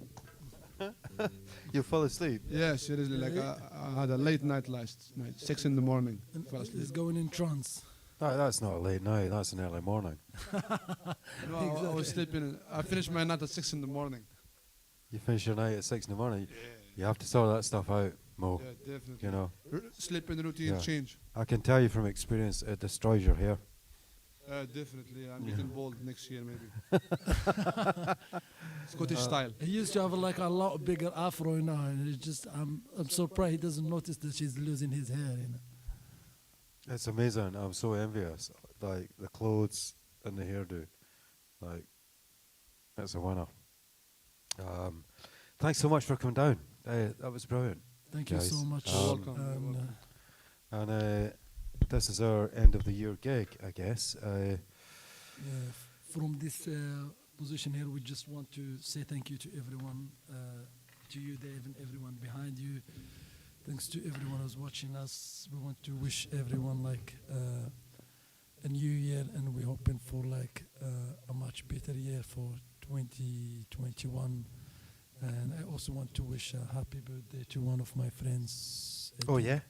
You fall asleep? Yeah, seriously. Like I had a late night last night, 6 in the morning. Fell asleep. He's going in trance. No, that's not a late night. That's an early morning. No, I was sleeping. I finished my night at 6 in the morning. You finish your night at 6 in the morning. You have to sort that stuff out, Mo. Yeah, definitely. You know. Sleeping routine change. I can tell you from experience, it destroys your hair. Definitely. I'm getting bald next year, maybe. Scottish style. He used to have like a lot bigger afro now, and it's just I'm surprised he doesn't notice that she's losing his hair. You know. It's amazing. I'm so envious. Like the clothes and the hairdo, like that's a winner. Thanks so much for coming down. That was brilliant. Thank you so much. You're welcome. And this is our end of the year gig, I guess. From this position here, we just want to say thank you to everyone, to you, Dave, and everyone behind you. Thanks to everyone who's watching us. We want to wish everyone like a new year, and we're hoping for like a much better year for 2021. And I also want to wish a happy birthday to one of my friends. Oh yeah,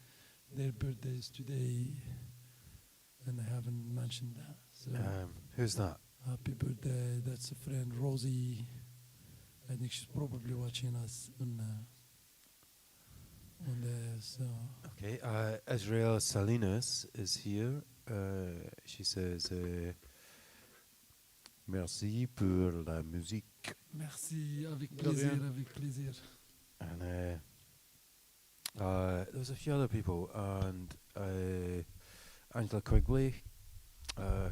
their birthday is today, and I haven't mentioned that. So who's that? happy birthday! That's a friend, Rosie. I think she's probably watching us on there. So okay, Israel Salinas is here. She says, merci pour la musique. Merci, avec plaisir, avec plaisir. And there's a few other people, and Angela Quigley,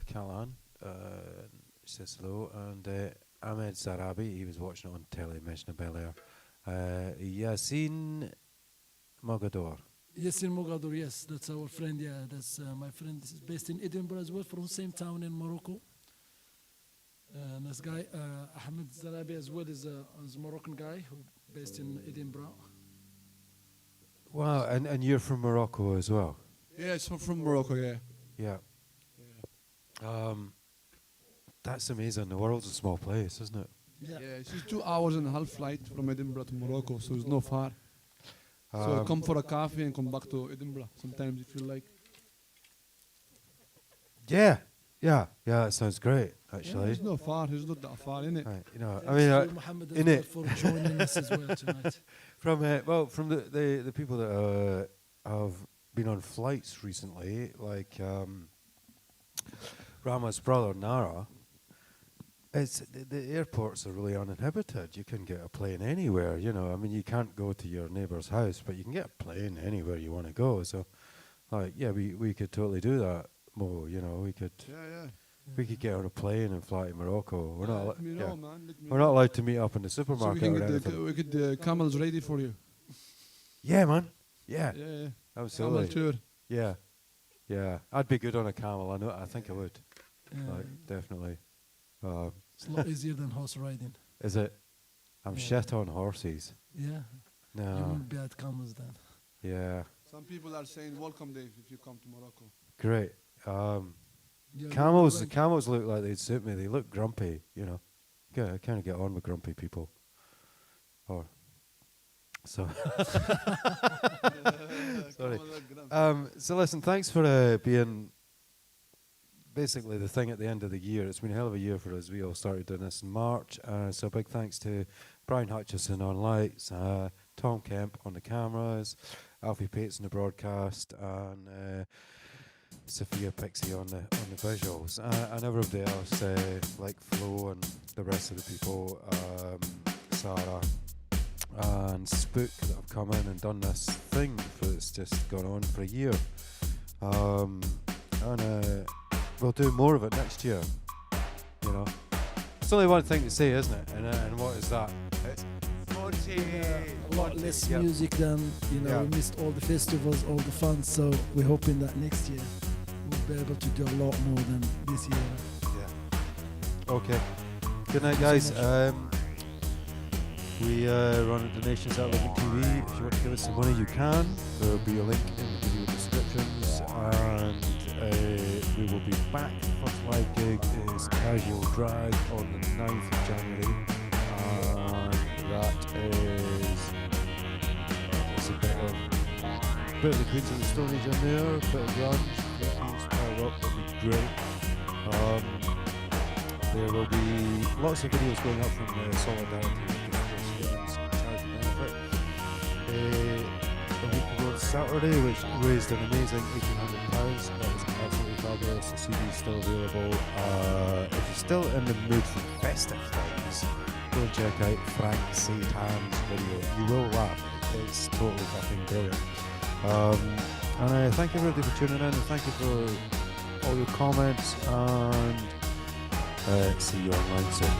Callahan, says hello. And Ahmed Zarabi, he was watching it on telly, mentioned it earlier. Yasin Mogador. Yes, in Mogador, yes. That's our friend, yeah. That's my friend. This is based in Edinburgh as well, from same town in Morocco. This guy, Ahmed Zarabi as well, is a Moroccan guy who based in Edinburgh. Wow, and you're from Morocco as well? Yeah, so from Morocco, yeah. Yeah. That's amazing. The world's a small place, isn't it? Yeah. Yeah, it's just 2 hours and a half flight from Edinburgh to Morocco, so it's not far. So come for a coffee and come back to Edinburgh sometimes if you like. Yeah, that sounds great, Yeah, actually. it's not far, it's not that far, innit? Right, you know, Thanks I mean, to Mohammed as in well it for joining us as well tonight. from the people that have been on flights recently, like Rama's brother Nara. It's the airports are really uninhibited. You can get a plane anywhere. You know, I mean, you can't go to your neighbour's house, but you can get a plane anywhere you want to go. So, like, yeah, we could totally do that. Mo, you know, we could get on a plane and fly to Morocco. We're not. Let me know, man. Let me We're know. not allowed to meet up in the So supermarket we or can anything. we get the camels ready for you. Yeah, man. Yeah, Yeah. absolutely. Camel tour. Yeah. I'd be good on a camel. I know. I think I would. Like, definitely. It's a lot easier than horse riding. Is it? I'm Yeah. shit on horses. Yeah. You No. won't be at camels then. Yeah. Some people are saying welcome, Dave, if you come to Morocco. Great. Yeah, Camels. The like- camels look like they'd suit me. They look grumpy. You know. I kind of get on with grumpy people. Or. So. Sorry. So listen. Thanks for being. Basically, the thing at the end of the year. It's been a hell of a year for us. We all started doing this in March. So big thanks to Brian Hutchison on lights, Tom Kemp on the cameras, Alfie Pates on the broadcast, and Sophia Pixie on the visuals, and everybody else like Flo and the rest of the people, Sarah and Spook that have come in and done this thing that's just gone on for a year. And we'll do more of it next year. You know, it's only one thing to say, isn't it? And what is that? It's a lot less Yep. music than, you know, Yeah. we missed all the festivals, all the fun, so we're hoping that next year we'll be able to do a lot more than this year. Yeah. Okay. Good night, Thank you guys. so We run donations at LimbicTV. If you want to give us some money, you can. There will be a link in the video descriptions. And we will be back. First live gig is Casual Drag on the 9th of January. And that is it's a bit of the Queens of the Stone Age in there, a bit of grunge, power rock, that'll be great. There will be lots of videos going up from Solidarity with students and charity benefit. A week ago on Saturday, which raised an amazing £1,800. That was absolutely fabulous. The CD is still available. If you're still in the mood for festive things, go and check out Frank Satan's video. You will laugh. It's totally fucking brilliant. And thank you everybody for tuning in, and thank you for all your comments, and see you online soon.